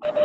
Good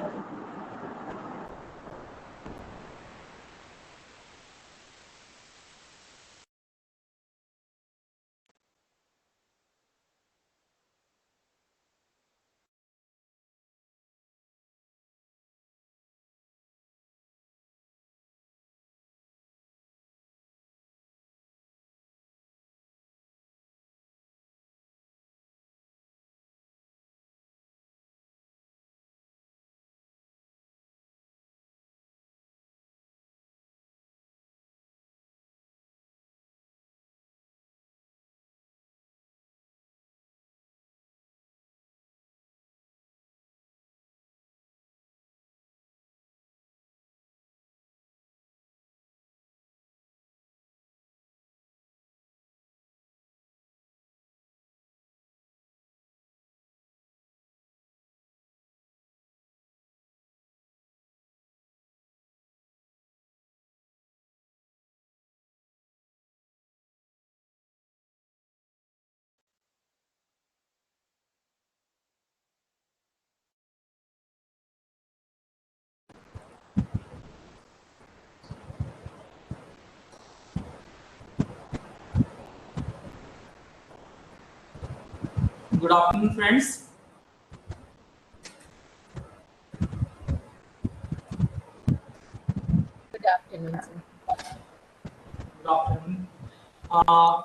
afternoon, friends. Good afternoon, sir. Good afternoon. Uh,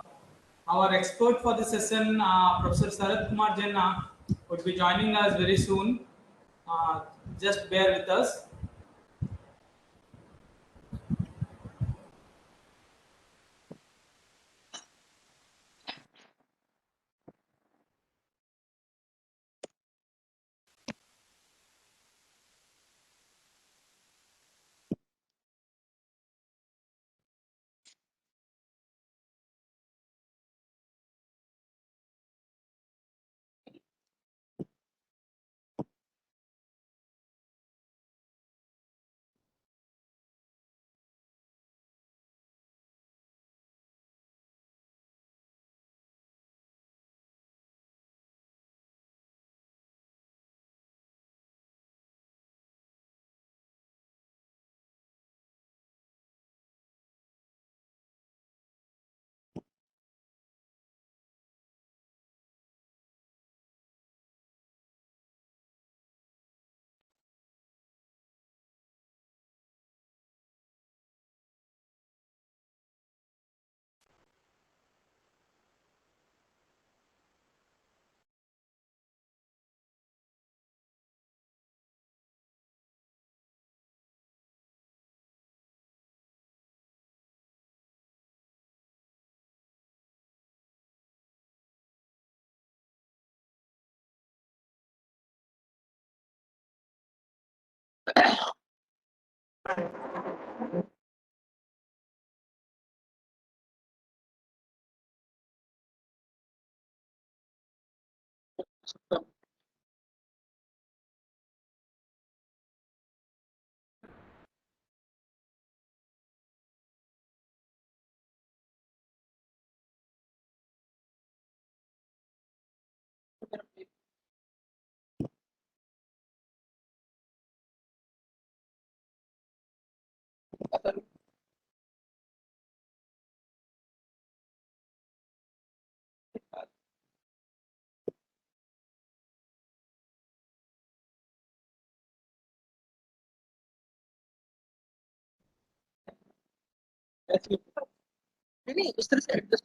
our expert for this session, Professor Sarath Kumar Janna, would be joining us very soon. Uh, just bear with us. नहीं, उस तरह से adjust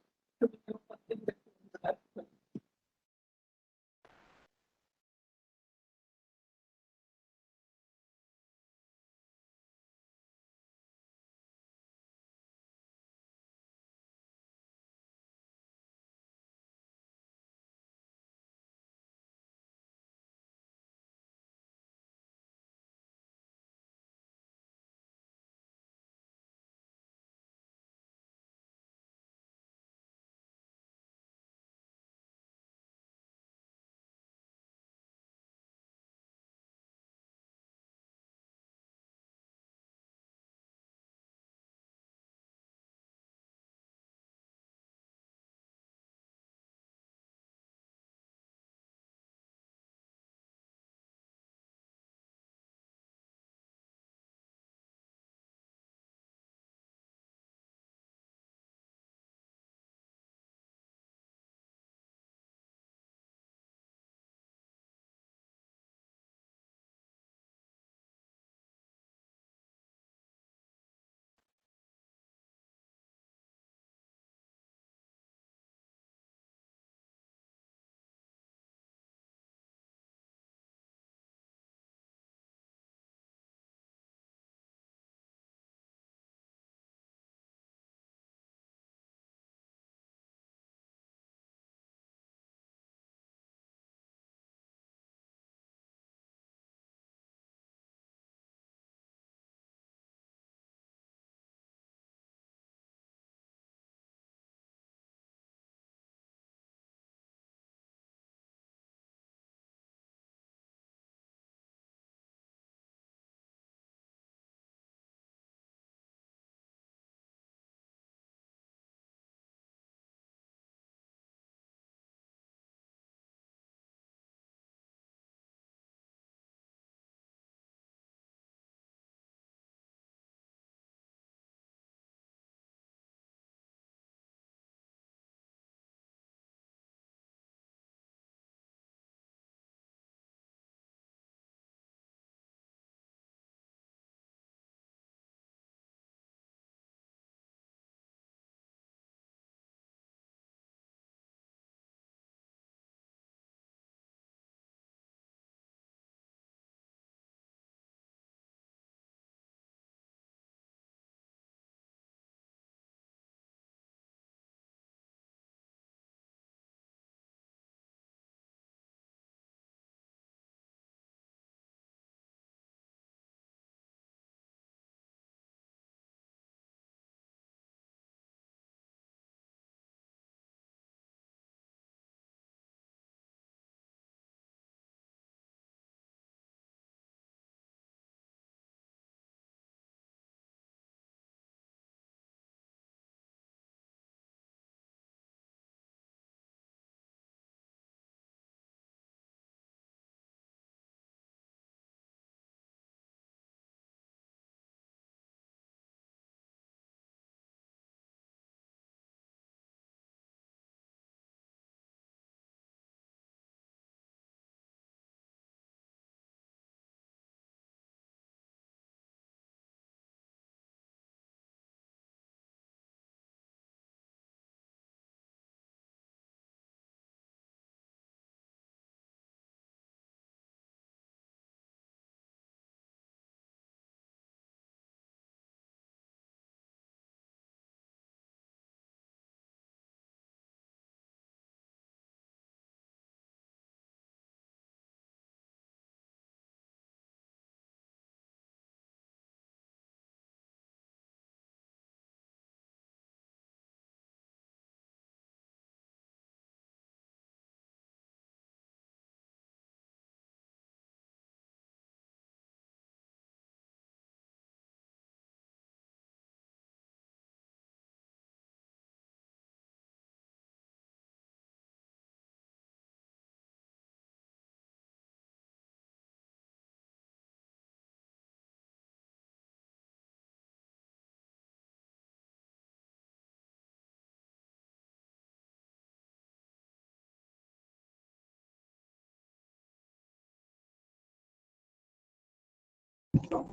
Hello.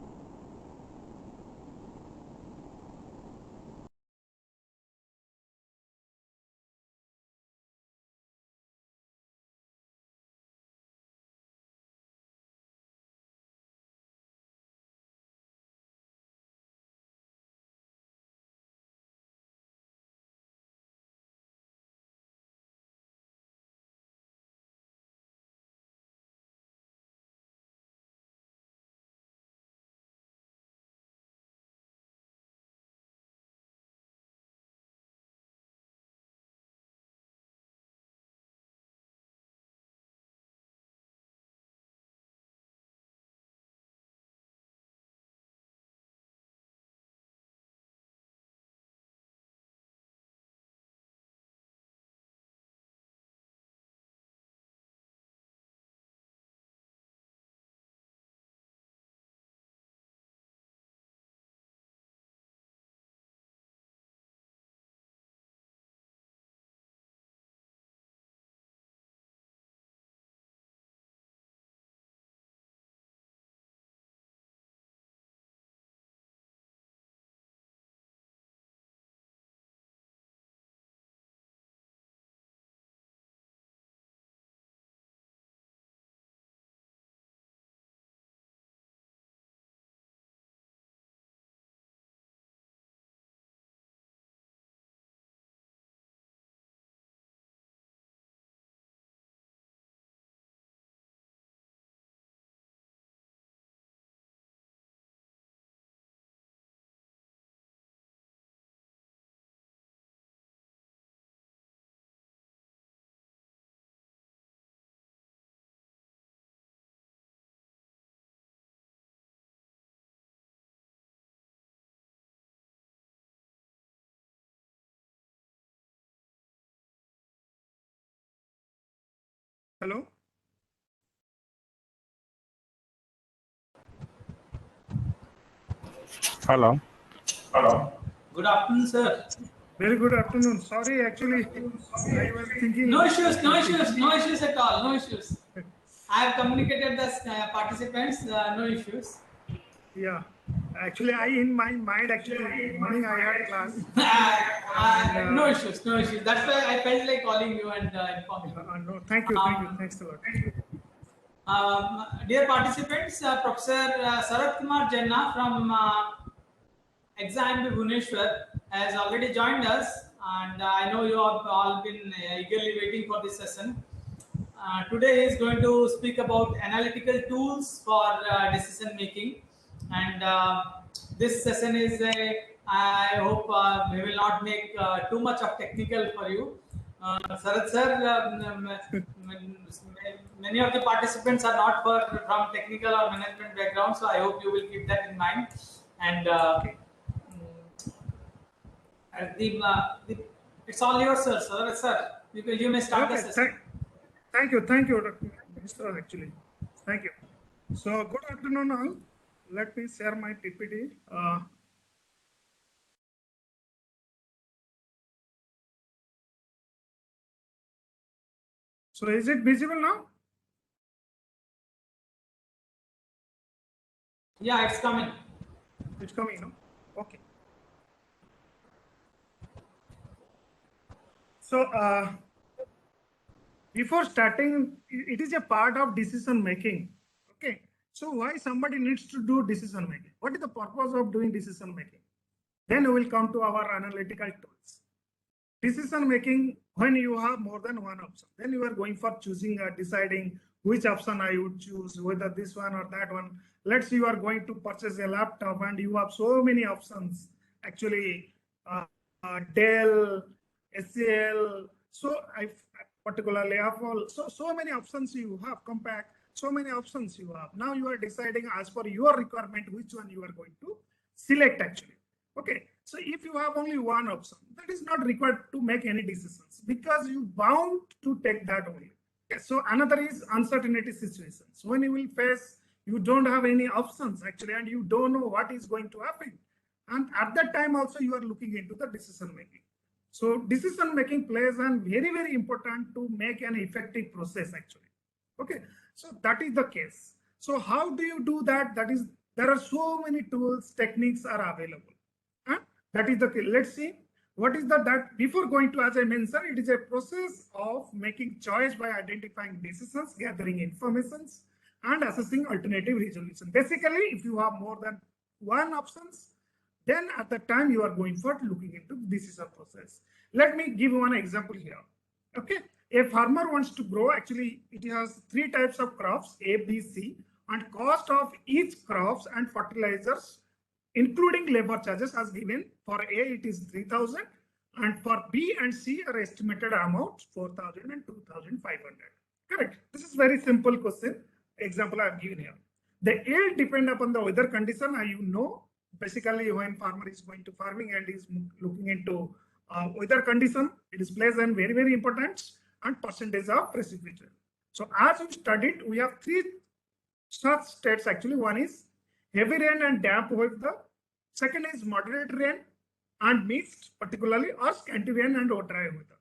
Hello. Good afternoon, sir. Very good afternoon. Sorry, actually, I was thinking. No issues, no issues, no issues at all, no issues. I have communicated the participants, no issues. Yeah, actually, in my mind, actually, morning I had class. No issues, no issues. That's why I felt like calling you and informing you. No, thank you, thanks a lot. Dear participants, Professor Sarat Kumar Jenna from Exam Bhubaneswar has already joined us, and I know you have all been eagerly waiting for this session. Today he is going to speak about analytical tools for decision making, and this session is I hope we will not make too much of technical for you. Sarat sir, many of the participants are not from technical or management background, so I hope you will keep that in mind. And it's all yours, sir. Sir, you may start the session. Thank you, Dr. Mr. Actually, thank you. So, good afternoon, all. Let me share my PPT. So, is it visible now? Yeah, it's coming. It's coming, no? Okay. So, before starting, it is a part of decision making. Okay. So, why somebody needs to do decision making? What is the purpose of doing decision making? Then we will come to our analytical tools. Decision making, when you have more than one option, then you are going for choosing or deciding which option I would choose, whether this one or that one. Let's say you are going to purchase a laptop and you have so many options, actually Dell, SCL, so I particularly Apple, so many options you have, compact, so many options you have. Now you are deciding as per your requirement which one you are going to select actually. Okay, so if you have only one option, that is not required to make any decisions because you bound to take that only. Okay, so another is uncertainty situations. When you will face, you don't have any options actually, and you don't know what is going to happen. And at that time also you are looking into the decision making. So decision making plays a very, very important to make an effective process actually. Okay, so that is the case. So how do you do that? That is There are so many tools, techniques are available. Huh? That is the key. Let's see what is that before going to, as I mentioned, it is a process of making choice by identifying decisions, gathering informations, and assessing alternative resolution. Basically, if you have more than one options, then at the time you are going for looking into decision process. Let me give one example here. Okay, a farmer wants to grow. Actually, it has three types of crops: A, B, C, and cost of each crops and fertilizers, including labor charges, as given. For A, it is 3,000, and for B and C are estimated amount 4,000 and 2,500. Correct. This is very simple question. Example I have given here. The yield depend upon the weather condition. Basically when farmer is going to farming and is looking into weather condition, it is plays a very, very important, and percentage of precipitation. So as we studied, we have three such states actually. One is heavy rain and damp weather. Second is moderate rain and mixed, particularly, or scanty rain and dry weather.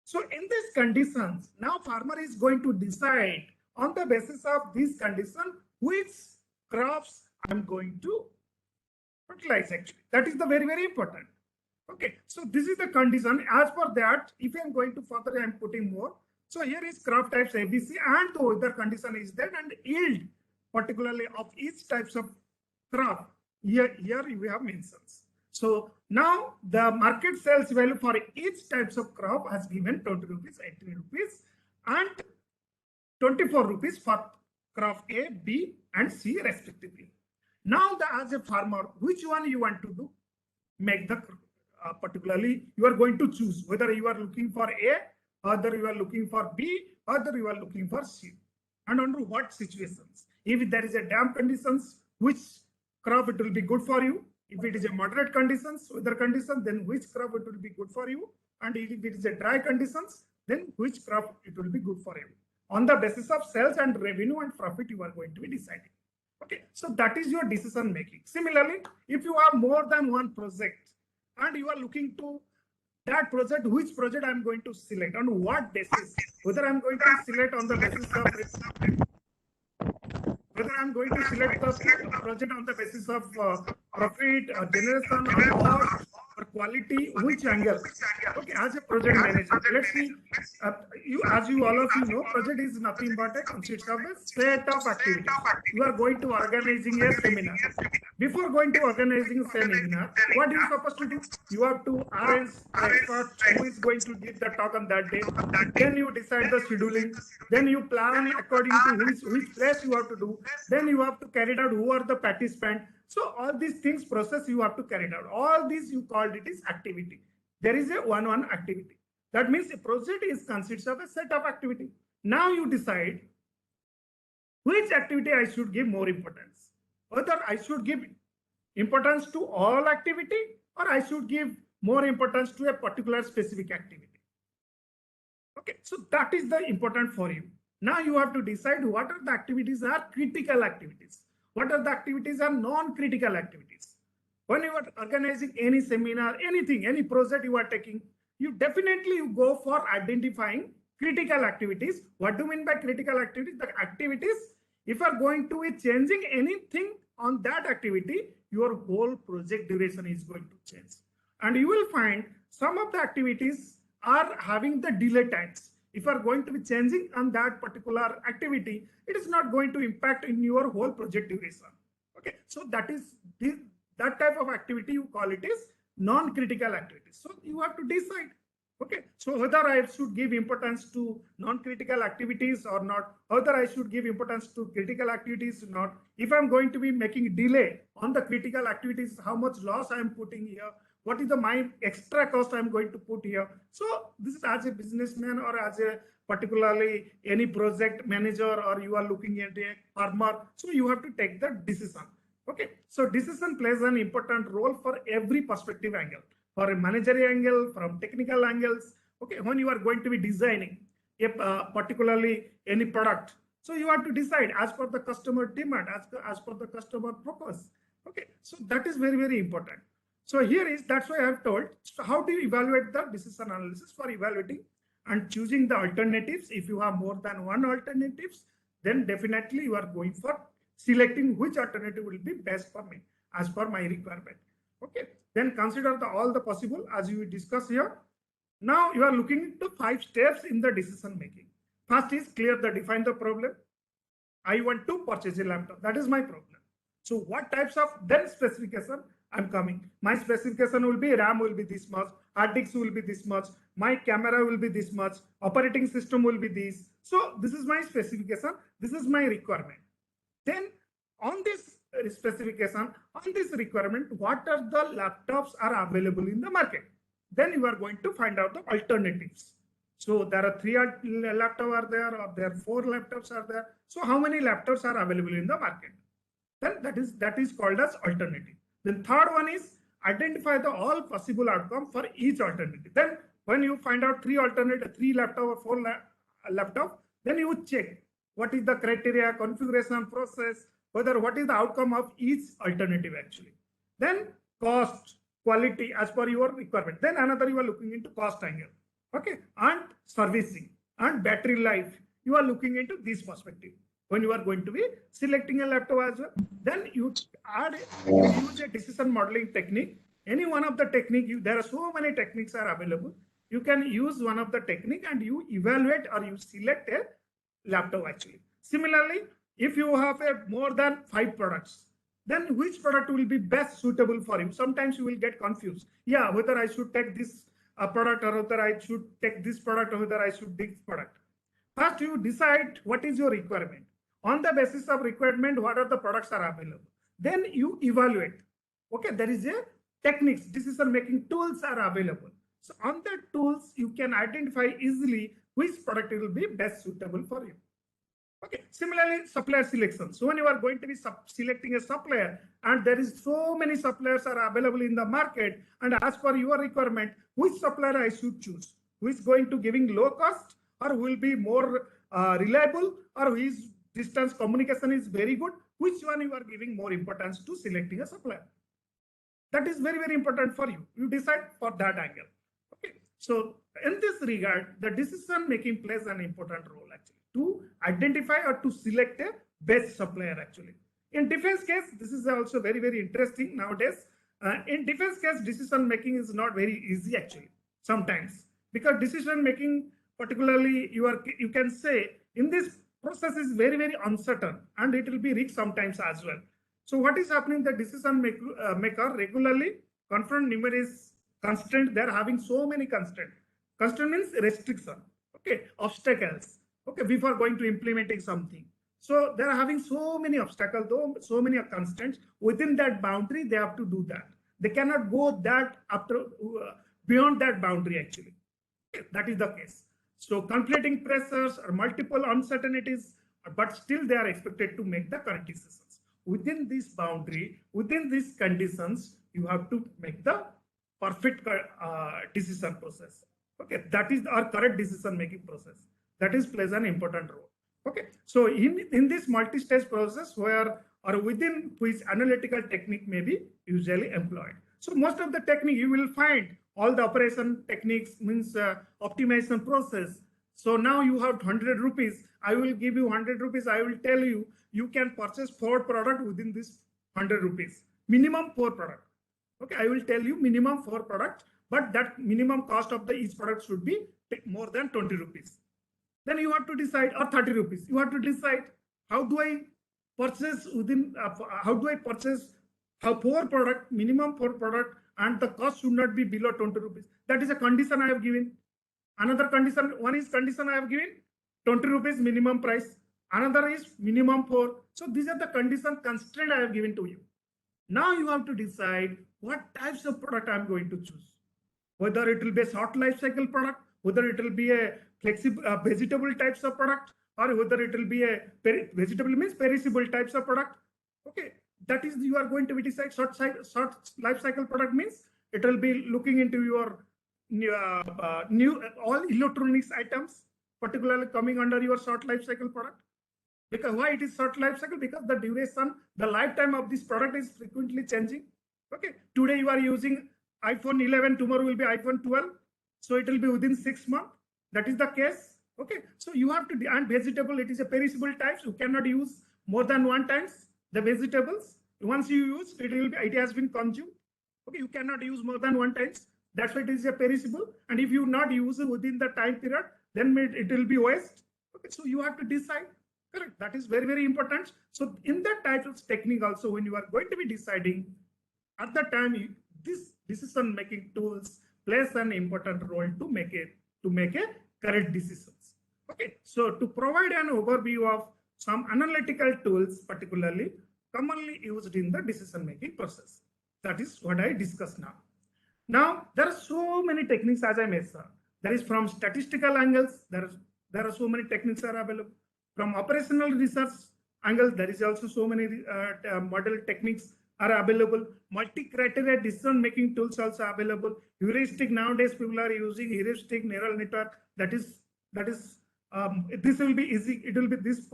So in these conditions, now farmer is going to decide on the basis of these conditions which crops I'm going to fertilize actually. That is the very, very important. Okay, so this is the condition. As per that, if I'm going to further, I'm putting more. So here is crop types ABC and the weather condition is there, and yield particularly of each types of crop. Here we have mentions. So now the market sales value for each types of crop has given 20 rupees, 18 rupees, and 24 rupees for crop A, B, and C respectively. Now, as a farmer, which one you want to do? Make the particularly you are going to choose whether you are looking for A, whether you are looking for B, whether you are looking for C, and under what situations. If there is a damp conditions, which crop it will be good for you. If it is a moderate conditions, weather conditions, then which crop it will be good for you. And if it is a dry conditions, then which crop it will be good for you. On the basis of sales and revenue and profit, you are going to be deciding. Okay, so that is your decision making. Similarly, if you have more than one project and you are looking to that project, which project I'm going to select, on what basis, whether I'm going to select on the basis of whether I'm going to select the project on the basis of profit, generation, or cost, or quality, which angle. Okay, as a project manager, let's see, as you all of you know, project is nothing but a consists of a set of activities. You are going to organizing a seminar. Before going to organizing a seminar, what are you supposed to do? You have to arrange the expert who is going to give the talk on that day. Then you decide the scheduling. Then you plan according to which place you have to do. Then you have to carry out who are the participants. So all these things process you have to carry out. All these you called it is activity. There is a one activity. That means a project is consists of a set of activity. Now you decide which activity I should give more importance. Whether I should give importance to all activity or I should give more importance to a particular specific activity. Okay, so that is the important for you. Now you have to decide what are the activities are critical activities. What are the activities are non-critical activities. When you are organizing any seminar, anything, any project you are taking, you definitely go for identifying critical activities. What do you mean by critical activities? The activities, if you are going to be changing anything on that activity, your whole project duration is going to change. And you will find some of the activities are having the delay times. If you are going to be changing on that particular activity, it is not going to impact in your whole project duration. Okay, so that is that type of activity you call it is non-critical activities. So you have to decide. Okay, so whether I should give importance to non-critical activities or not, whether I should give importance to critical activities or not. If I'm going to be making delay on the critical activities, how much loss I'm putting here, what is my extra cost I'm going to put here. So this is as a businessman or as a particularly any project manager, or you are looking at a farmer. So you have to take the decision. Okay, so decision plays an important role for every perspective angle, for a managerial angle, from technical angles. Okay, when you are going to be designing particularly any product, so you have to decide as per the customer demand, as per the customer purpose. Okay, so that is very, very important. So here is, that's why I have told, so how do you evaluate the decision analysis? For evaluating and choosing the alternatives, if you have more than one alternatives, then definitely you are going for selecting which alternative will be best for me as per my requirement. Okay, then consider all the possible as you discuss here. Now you are looking into 5 steps in the decision making. First is define the problem. I want to purchase a laptop. That is my problem. So what types of then specification I'm coming? My specification will be RAM will be this much, hard disk will be this much, my camera will be this much, operating system will be this. So this is my specification. This is my requirement. Then on this specification, on this requirement, what are the laptops are available in the market? Then you are going to find out the alternatives. So there are 3 laptops are there, or there are 4 laptops are there. So how many laptops are available in the market? Then that is called as alternative. Then third one is identify the all possible outcome for each alternative. Then when you find out 3 alternative, 3 laptop or 4 laptop, then you check what is the criteria, configuration, process, whether what is the outcome of each alternative actually. Then cost, quality as per your requirement. Then another you are looking into cost angle. Okay, and servicing and battery life. You are looking into this perspective when you are going to be selecting a laptop as well. Then you use a decision modeling technique. Any one of the technique, there are so many techniques are available. You can use one of the technique and you evaluate or you select a laptop actually. Similarly, if you have more than 5 products, then which product will be best suitable for you? Sometimes you will get confused. Yeah, whether I should take this product or whether I should take this product or whether I should take this product. First, you decide what is your requirement. On the basis of requirement, what are the products are available? Then you evaluate. Okay, there is a techniques, decision-making tools are available. So on the tools, you can identify easily which product will be best suitable for you. Okay, similarly, supplier selection. So when you are going to be selecting a supplier and there is so many suppliers are available in the market, and as per your requirement, which supplier I should choose? Who is going to giving low cost or will be more reliable, or his distance communication is very good? Which one you are giving more importance to selecting a supplier? That is very, very important for you. You decide for that angle. Okay, so in this regard, the decision making plays an important role actually to identify or to select a best supplier actually. In defense case, this is also very, very interesting nowadays. In defense case, decision making is not very easy actually sometimes, because decision making, particularly you can say in this process is very, very uncertain and it will be risk sometimes as well. So what is happening? The decision maker regularly confront numerous constraints. They are having so many constraints. Constraint means restriction. Okay, obstacles. Okay, before going to implementing something. So they are having so many obstacles, though so many constraints. Within that boundary, they have to do that. They cannot go that after beyond that boundary actually. Okay, that is the case. So conflicting pressures or multiple uncertainties, but still they are expected to make the correct decisions. Within this boundary, within these conditions, you have to make the perfect decision process. Okay, that is our correct decision making process. That is plays an important role. Okay, so in this multi-stage process where or within which analytical technique may be usually employed. So most of the technique you will find all the operation techniques means optimization process. So now you have 100 rupees. I will give you 100 rupees. I will tell you, you can purchase 4 products within this 100 rupees. Minimum 4 products. Okay, I will tell you minimum 4 products, but that minimum cost of each product should be more than 20 rupees. Then you have to decide, or 30 rupees. You have to decide, how do I purchase within, how do I purchase a 4 product, minimum 4 product, and the cost should not be below 20 rupees. That is a condition I have given. Another condition, one is condition I have given, 20 rupees minimum price. Another is minimum 4. So these are the condition constraint I have given to you. Now you have to decide what types of product I am going to choose. Whether it will be a short life cycle product, whether it will be a flexible vegetable types of product, or whether it will be a vegetable means perishable types of product. Okay, that is you are going to be decide short life cycle product means it will be looking into your new all electronics items, particularly coming under your short life cycle product. Because why it is short life cycle? Because the duration, the lifetime of this product is frequently changing. Okay, today you are using iPhone 11, tomorrow will be iPhone 12. So it will be within 6 months. That is the case. Okay, so you have to, and vegetable, it is a perishable type. You cannot use more than one times the vegetables. Once you use, it has been consumed. Okay, you cannot use more than one times. That's why it is a perishable. And if you not use it within the time period, then it will be waste. Okay, so you have to decide. Correct. That is very, very important. So in that titles technique also, when you are going to be deciding, at the time, this decision-making tools plays an important role to make a correct decisions. Okay. So to provide an overview of some analytical tools, particularly commonly used in the decision-making process. That is what I discussed now. Now, there are so many techniques, as I mentioned. There is from statistical angles, there are so many techniques are available. From operational research angle, there is also so many model techniques are available. Multi-criteria decision-making tools also available. Heuristic, nowadays people are using heuristic neural network. This will be easy. It will be these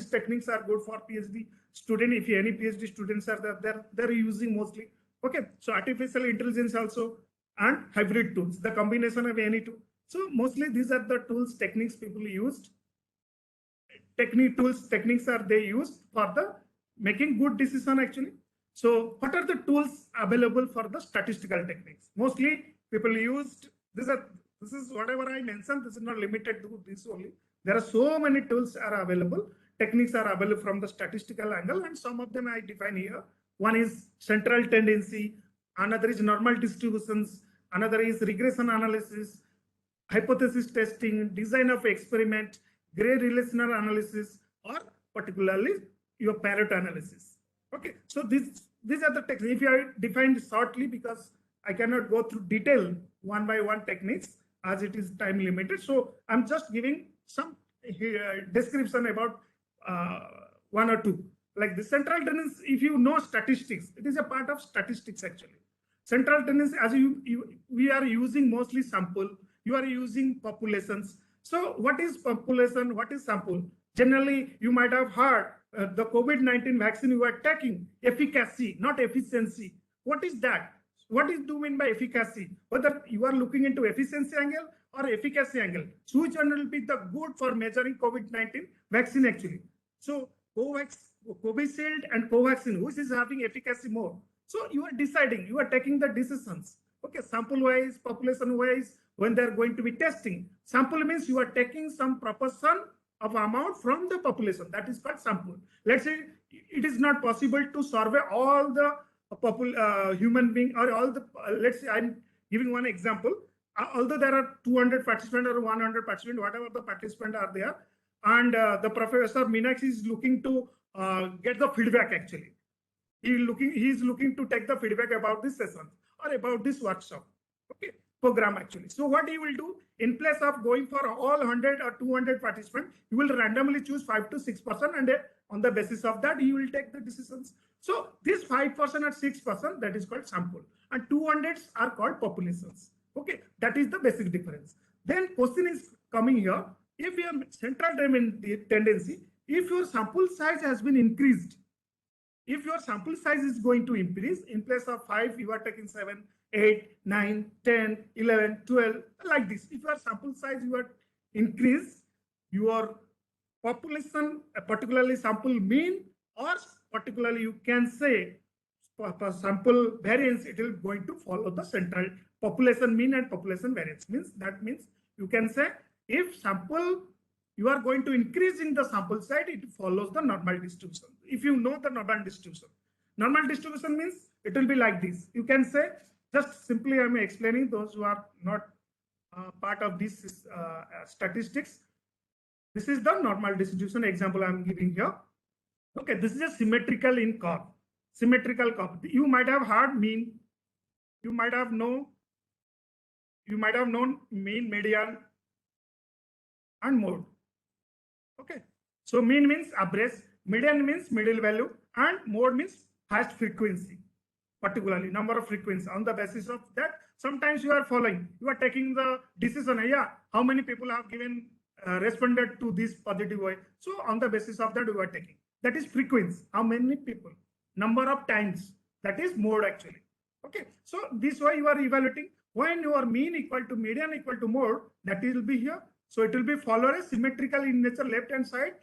techniques are good for PhD student. If any PhD students are there, they're using mostly. Okay, so artificial intelligence also and hybrid tools, the combination of any two. So mostly these are the tools, techniques people used. Techniques are they used for the making good decision actually. So what are the tools available for the statistical techniques? Mostly people used, this is whatever I mentioned, this is not limited to this only. There are so many tools are available. Techniques are available from the statistical angle, and some of them I define here. One is central tendency, another is normal distributions, another is regression analysis, hypothesis testing, design of experiment, gray relational analysis, or particularly your Pareto analysis. Okay, so these are the techniques. If I defined shortly, because I cannot go through detail one by one techniques as it is time limited. So I'm just giving some description about one or two. Like the central tendency, if you know statistics, it is a part of statistics actually. Central tendency, as we are using mostly sample, you are using populations. So what is population? What is sample? Generally, you might have heard the COVID-19 vaccine you are taking, efficacy, not efficiency. What is that? What do you mean by efficacy? Whether you are looking into efficiency angle or efficacy angle. So which one will be the good for measuring COVID-19 vaccine actually? So Covishield and Covaxin, which is having efficacy more. So you are deciding, you are taking the decisions. Okay, sample wise, population wise, when they're going to be testing. Sample means you are taking some proportion of amount from the population. That is called sample. Let's say it is not possible to survey all the human being or all the, let's say I'm giving one example. Although there are 200 participants or 100 participants, whatever the participants are there, and the Professor Meenakshi is looking to get the feedback actually. He is looking to take the feedback about this session or about this workshop. Okay, program actually. So what he will do, in place of going for all 100 or 200 participants, he will randomly choose 5 to 6%, and on the basis of that, he will take the decisions. So this 5% or 6%, that is called sample, and 200s are called populations. Okay, that is the basic difference. Then question is coming here. If your central tendency, if your sample size has been increased, if your sample size is going to increase, in place of 5, you are taking 7, 8, 9, 10, 11, 12, like this. If your sample size you are increase, your population, particularly sample mean, or particularly you can say for sample variance, it will going to follow the central population mean and population variance. That means you can say if sample you are going to increase in the sample size, it follows the normal distribution. If you know the normal distribution means it will be like this. You can say, just simply I'm explaining those who are not part of this statistics. This is the normal distribution example I'm giving here. Okay, this is a symmetrical in curve. Symmetrical curve. You might have heard mean. You might have known mean, median, and mode. Okay, so mean means average, median means middle value, and mode means highest frequency, particularly number of frequency. On the basis of that, sometimes you are following, you are taking the decision. Yeah, how many people have given responded to this positive way? So on the basis of that, you are taking. That is frequency. How many people? Number of times. That is mode actually. Okay, so this way you are evaluating. When your mean equal to median equal to mode, that will be here. So it will be follow a symmetrical in nature left hand side.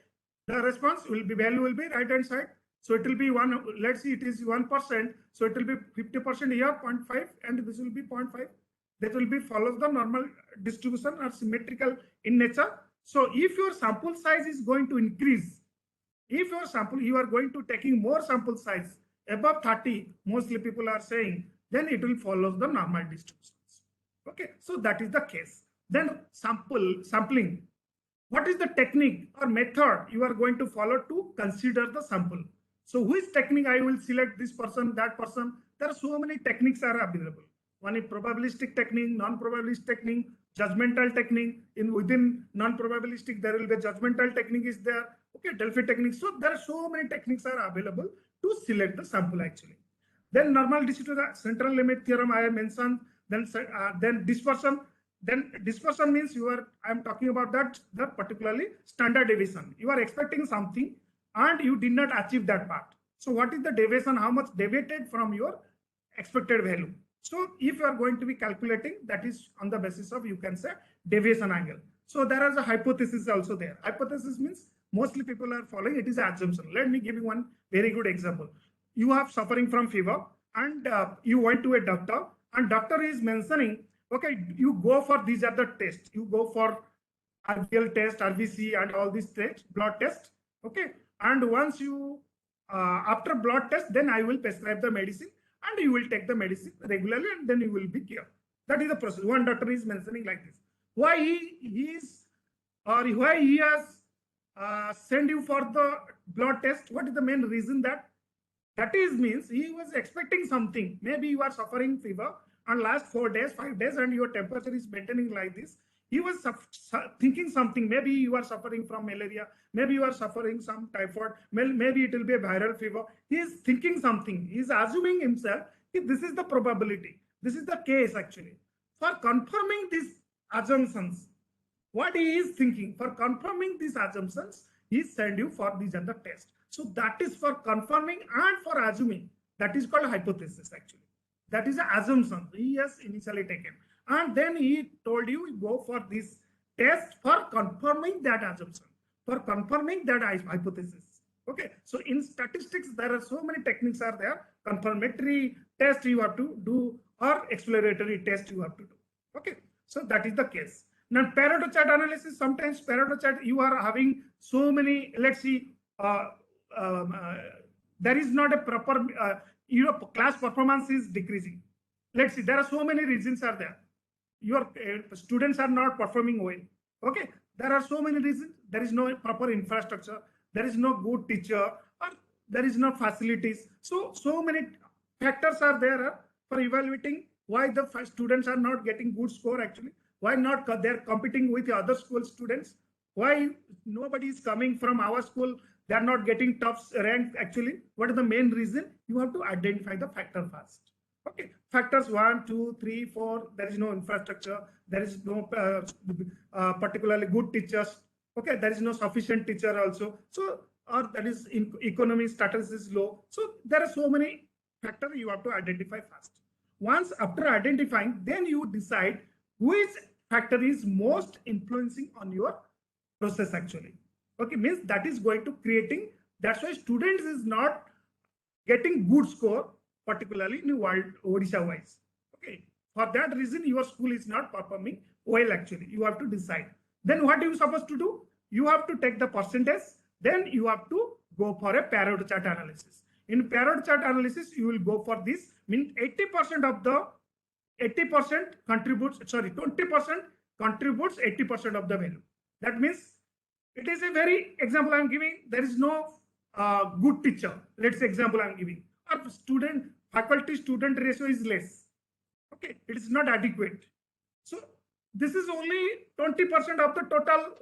The response will be, value will be right hand side. So it will be one, let's see, it is 1%. So it will be 50% here, 0.5, and this will be 0.5. That will be follows the normal distribution or symmetrical in nature. So if your sample size is going to increase, if your sample, you are going to taking more sample size above 30, mostly people are saying, then it will follow the normal distributions. Okay, so that is the case. Then sampling. What is the technique or method you are going to follow to consider the sample? So which technique I will select this person, that person? There are so many techniques are available. One is probabilistic technique, non-probabilistic technique, judgmental technique. Within non-probabilistic, there will be judgmental technique is there. Okay, Delphi technique. So there are so many techniques are available to select the sample actually. Then normal distribution, central limit theorem I have mentioned. Then dispersion. Then dispersion means I am talking about that particularly standard deviation. You are expecting something and you did not achieve that part. So what is the deviation? How much deviated from your expected value? So if you are going to be calculating, that is on the basis of, you can say, deviation angle. So there is a hypothesis also there. Hypothesis means mostly people are following, it is an assumption. Let me give you one very good example. You are suffering from fever and you went to a doctor, and doctor is mentioning, okay, you go for these are the tests. You go for RBL test, RBC, and all these tests, blood test. Okay, and once you after blood test, then I will prescribe the medicine, and you will take the medicine regularly, and then you will be cured. That is the process. One doctor is mentioning like this. Why he has sent you for the blood test? What is the main reason that? That is means he was expecting something. Maybe you are suffering fever and last 4 days, 5 days, and your temperature is maintaining like this. He was thinking something. Maybe you are suffering from malaria. Maybe you are suffering some typhoid. Maybe it will be a viral fever. He is thinking something. He is assuming himself that this is the probability. This is the case actually. For confirming these assumptions, what he is thinking, for confirming these assumptions, he send you for these other tests. So that is for confirming and for assuming. That is called hypothesis actually. That is an assumption he has initially taken. And then he told you go for this test for confirming that assumption, for confirming that hypothesis. Okay. So in statistics, there are so many techniques are there. Confirmatory test you have to do or exploratory test you have to do. Okay. So that is the case. Now Pareto chart analysis, sometimes Pareto chart you are having so many, let's see, there is not a proper, class performance is decreasing. Let's see, there are so many reasons are there. Your students are not performing well. Okay, there are so many reasons. There is no proper infrastructure. There is no good teacher, or there is no facilities. So many factors are there for evaluating why the students are not getting good score actually. Why not they're competing with the other school students? Why nobody is coming from our school? They are not getting top rank actually. What is the main reason? You have to identify the factor first. Okay, factors 1, 2, 3, 4. There is no infrastructure. There is no particularly good teachers. Okay, there is no sufficient teacher also. So, or that is in economy status is low. So there are so many factors you have to identify first. Once after identifying, then you decide which factor is most influencing on your process actually. Okay, means that is going to creating. That's why students is not getting good score, particularly in the world Odisha wise. Okay, for that reason your school is not performing well actually. You have to decide. Then what are you supposed to do? You have to take the percentage. Then you have to go for a Pareto chart analysis. In Pareto chart analysis, you will go for this. Means 80% of the 80% contributes. Sorry, 20% contributes 80% of the value. That means it is a very example I am giving. There is no good teacher. Let's say example I am giving. Or faculty student ratio is less. Okay, it is not adequate. So this is only 20% of the total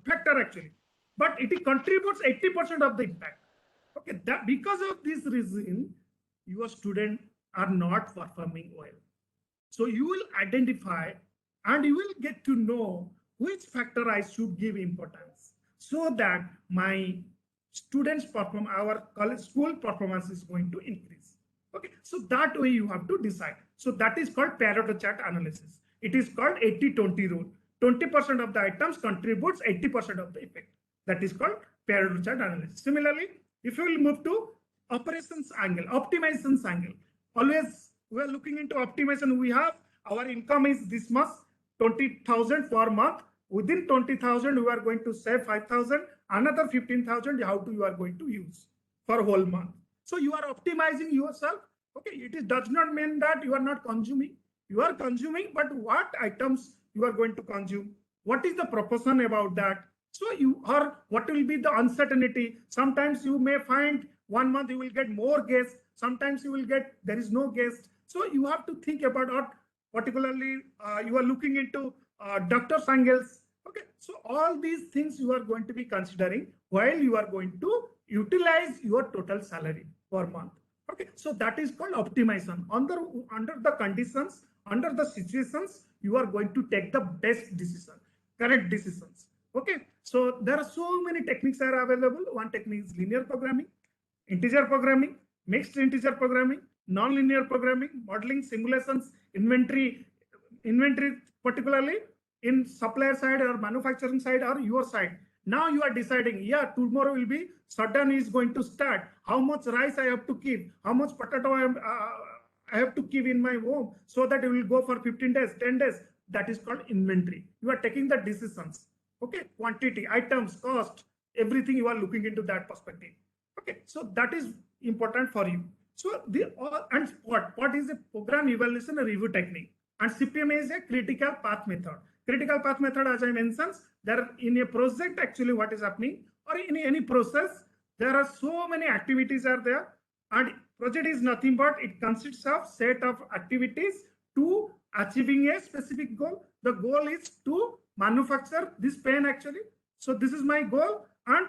factor actually, but it contributes 80% of the impact. Okay, that because of this reason, your students are not performing well. So you will identify and you will get to know which factor I should give importance so that my students perform, our college school performance is going to increase. Okay, so that way you have to decide. So that is called Pareto chart analysis. It is called 80-20 rule. 20% of the items contributes 80% of the effect. That is called paired chart analysis. Similarly, if you will move to operations angle, optimizations angle, always we are looking into optimization. We have our income is this much, 20,000 per month. Within 20,000, we are going to save 5,000. Another 15,000, how you are going to use for whole month. So you are optimizing yourself. Okay, it does not mean that you are not consuming. You are consuming, but what items you are going to consume? What is the proportion about that? So you are, what will be the uncertainty? Sometimes you may find 1 month you will get more guests. Sometimes you will get, there is no guest. So you have to think about what, particularly you are looking into doctor's angles. Okay, so all these things you are going to be considering while you are going to utilize your total salary per month. Okay, so that is called optimization. Under the conditions, under the situations, you are going to take the best decision, correct decisions. Okay, so there are so many techniques are available. One technique is linear programming, integer programming, mixed integer programming, non-linear programming, modeling, simulations, inventory, particularly in supplier side or manufacturing side or your side. Now you are deciding, yeah, tomorrow will be shutdown is going to start. How much rice I have to keep? How much potato I have to keep in my home so that it will go for 15 days, 10 days. That is called inventory. You are taking the decisions. Okay, quantity, items, cost, everything you are looking into that perspective. Okay, so that is important for you. So and what is a program evaluation and review technique? And CPM is a critical path method. Critical path method, as I mentioned, there in a project actually what is happening or in any process, there are so many activities are there, and project is nothing but it consists of set of activities to achieving a specific goal. The goal is to manufacture this pen actually. So this is my goal, and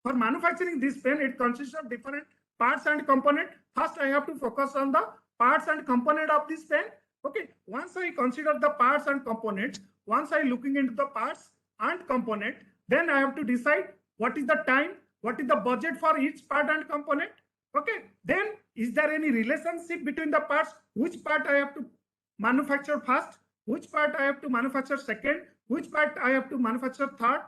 for manufacturing this pen, it consists of different parts and component. First, I have to focus on the parts and component of this pen. Okay, once I consider the parts and components, once I looking into the parts and component, then I have to decide what is the time, what is the budget for each part and component. Okay, then is there any relationship between the parts? Which part I have to manufacture first, which part I have to manufacture second, which part I have to manufacture third.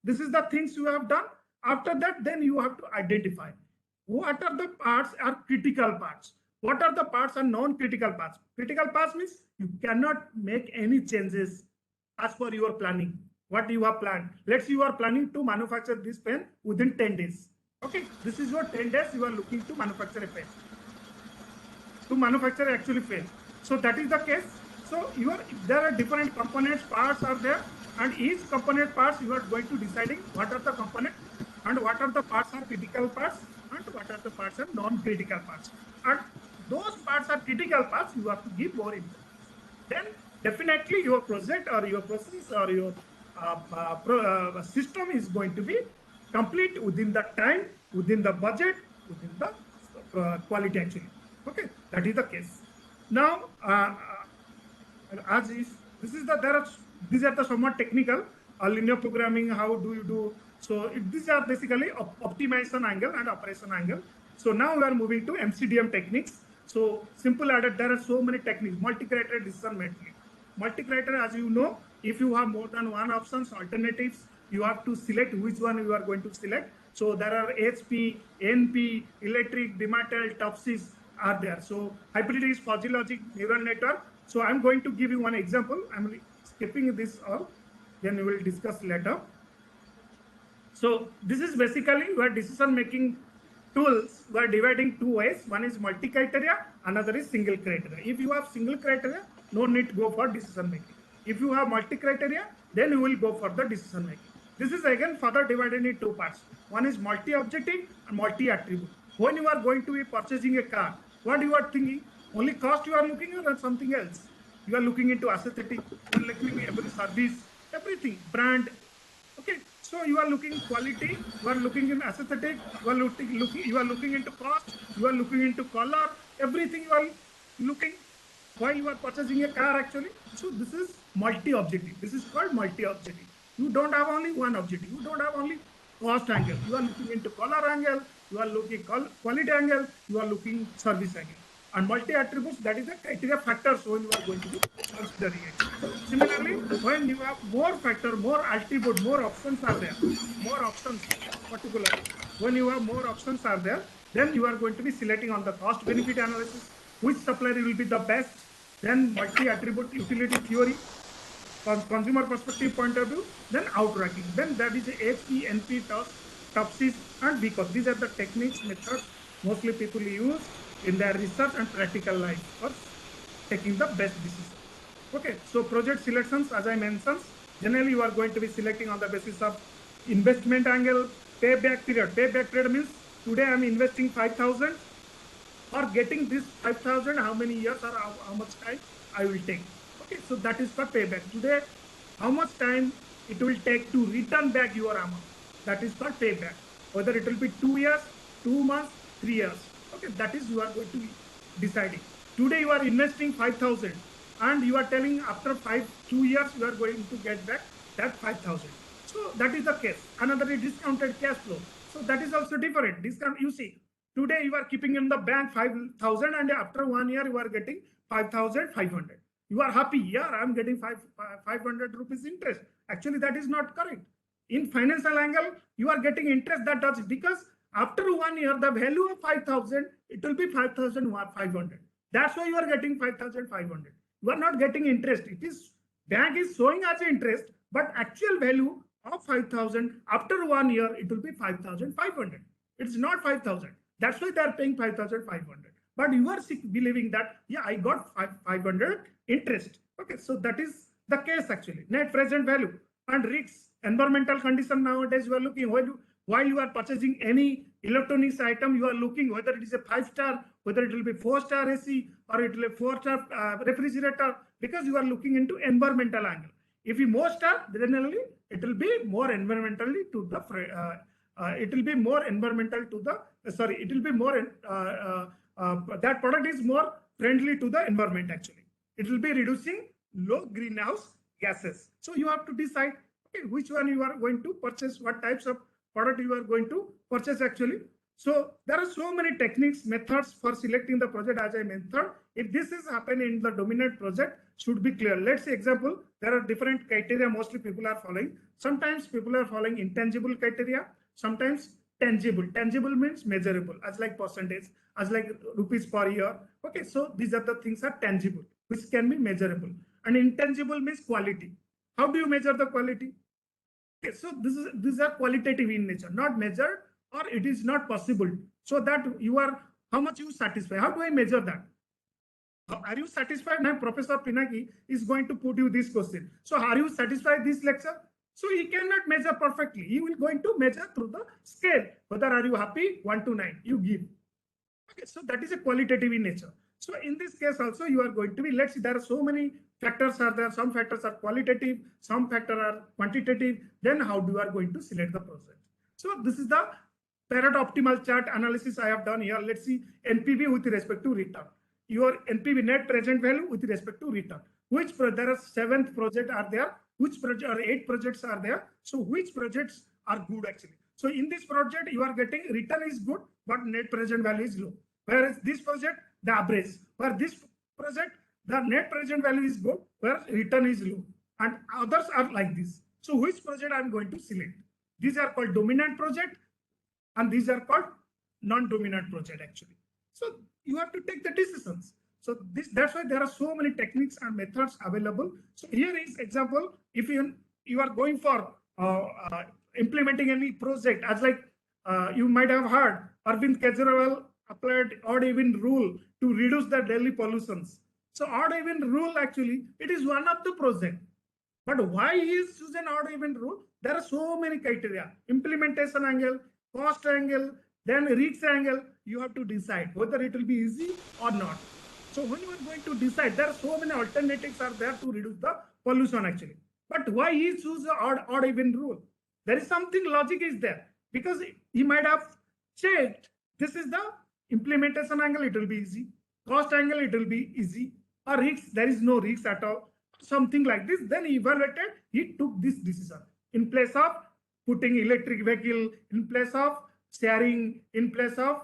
This is the things you have done. After that, then you have to identify what are the parts are critical parts. What are the parts are non-critical parts? Critical parts means you cannot make any changes as per your planning. What you have planned. Let's say you are planning to manufacture this pen within 10 days. Okay, this is your 10 days you are looking to manufacture a pen. To manufacture actually pen. So that is the case. So there are different components, parts are there, and each component parts you are going to deciding what are the components and what are the parts are critical parts and what are the parts are non-critical parts. And those parts are critical parts, you have to give more importance. Then definitely your project or your process or your system is going to be complete within the time, within the budget, within the quality actually. Okay, that is the case. Now, as is, these are the somewhat technical, linear programming, how do you do? So these are basically optimization angle and operation angle. So now we are moving to MCDM techniques. So simple added, there are so many techniques, multi-criteria decision making. Multi-criteria, as you know, if you have more than one options, alternatives, you have to select which one you are going to select. So there are HP, NP, electric, Demattel, Topsys are there. So hybrid is fuzzy logic neural network. So I'm going to give you one example. I'm skipping this all, then we will discuss later. So this is basically where decision making tools were dividing two ways. One is multi-criteria, another is single criteria. If you have single criteria, no need to go for decision making. If you have multi-criteria, then you will go for the decision making. This is again further divided into two parts. One is multi-objective and multi-attribute. When you are going to be purchasing a car, what you are thinking? Only cost you are looking at or something else? You are looking into aesthetic, you are looking at every service, everything, brand. Okay, so you are looking quality, you are looking in aesthetic, you are looking into cost, you are looking into color, everything you are looking while you are purchasing a car actually. So this is multi-objective. This is called multi-objective. You don't have only one objective. You don't have only cost angle. You are looking into color angle, you are looking quality angle, you are looking service angle. And multi-attributes, that is the criteria factors when you are going to be considering it. Similarly, when you have more factor, more attribute, more options are there. More options. particular. When you have more options are there, then you are going to be selecting on the cost benefit analysis, which supplier will be the best, then multi-attribute utility theory, consumer perspective point of view, then outranking. Then that is HE, NP, TOPSIS, and BCOS. These are the techniques, methods mostly people use in their research and practical life for taking the best decision. Okay, so project selections, as I mentioned, generally you are going to be selecting on the basis of investment angle, payback period. Payback period means today I am investing 5,000 or getting this 5,000, how many years or how much time I will take. Okay, so that is for payback. Today, how much time it will take to return back your amount. That is called payback. Whether it will be 2 years, 2 months, 3 years. Okay, that is you are going to be deciding. Today you are investing 5,000 and you are telling after 2 years you are going to get back that 5,000. So that is the case. Another is discounted cash flow. So that is also different. Discount, you see, today you are keeping in the bank 5,000 and after 1 year you are getting 5,500. You are happy, yeah, I am getting 500 rupees interest. Actually, that is not correct. In financial angle, you are getting interest that does because after 1 year, the value of 5,000, it will be 5,500. That's why you are getting 5,500. You are not getting interest. It is bank is showing as interest, but actual value of 5,000 after 1 year, it will be 5,500. It's not 5,000. That's why they are paying 5,500. But you are believing that, yeah, I got 500 interest. Okay, so that is the case actually. Net present value and risks, environmental condition nowadays you are looking while you are purchasing any electronics item, you are looking whether it is a 5-star, whether it will be 4-star AC or it will be 4-star refrigerator, because you are looking into environmental angle. If you more star, generally it will be more environmentally to the it will be more environmental to the sorry, it will be more that product is more friendly to the environment actually. It will be reducing low greenhouse gases. So you have to decide, okay, which one you are going to purchase, what types of product you are going to purchase actually. So there are so many techniques, methods for selecting the project as I mentioned. If this is happening in the dominant project, should be clear. Let's say example, there are different criteria mostly people are following. Sometimes people are following intangible criteria, sometimes tangible. Tangible means measurable, as like percentage, as like rupees per year. Okay, so these are the things are tangible, which can be measurable. And intangible means quality. How do you measure the quality? Okay, so these are qualitative in nature, not measured, or it is not possible. So that you are, how much you satisfy? How do I measure that? Are you satisfied? Now Professor Pinaki is going to put you this question. So are you satisfied this lecture? So he cannot measure perfectly. He will going to measure through the scale. Whether are you happy? 1 to 9, you give. Okay, so that is a qualitative in nature. So in this case also you are going to be, let's see, there are so many factors are there. Some factors are qualitative, some factors are quantitative. Then how do you are going to select the project? So this is the Pareto optimal chart analysis I have done here. Let's see NPV with respect to return. Your NPV, net present value, with respect to return. Which there are 7th project are there? Which project or 8 projects are there? So which projects are good actually? So in this project you are getting return is good, but net present value is low. Whereas this project, the average. Where this project, the net present value is good, where return is low. And others are like this. So which project I am going to select? These are called dominant project, and these are called non-dominant project actually. So you have to take the decisions. So that's why there are so many techniques and methods available. So here is example, if you are going for implementing any project, as like you might have heard, Arvind Kejriwal applied odd-even rule to reduce the Delhi pollutions. So odd-even rule actually, it is one of the project. But why he is choosing odd-even rule? There are so many criteria: implementation angle, cost angle, then risk angle. You have to decide whether it will be easy or not. So when you are going to decide, there are so many alternatives are there to reduce the pollution actually. But why he choose the odd-even rule? There is something logic is there, because he might have checked this is the implementation angle, it will be easy. Cost angle, it will be easy. Or risk, there is no risk at all. Something like this. Then he evaluated, he took this decision. In place of putting electric vehicle, in place of sharing, in place of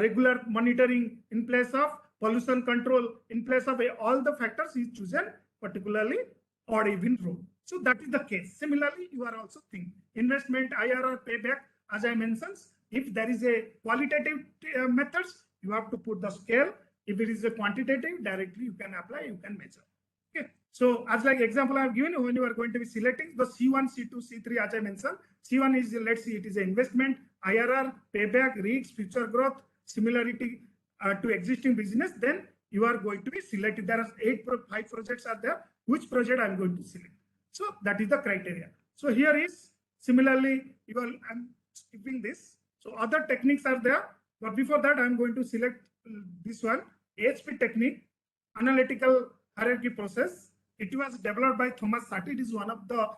regular monitoring, in place of pollution control, in place of all the factors, he chosen particularly odd-even rule. So that is the case. Similarly, you are also thinking investment, IRR, payback. as I mentioned, if there is a qualitative methods, you have to put the scale. If it is a quantitative, directly you can apply, you can measure. Okay. So as like example I have given, when you are going to be selecting the C1, C2, C3, as I mentioned, C1 is, let's see, it is an investment, IRR, payback, risks, future growth, similarity to existing business. Then you are going to be selected. There are 5 projects are there. Which project I'm going to select? So that is the criteria. So here is similarly, I'm skipping this. So other techniques are there, but before that I'm going to select this one, AHP technique, analytical hierarchy process. It was developed by Thomas Saaty. It is one of the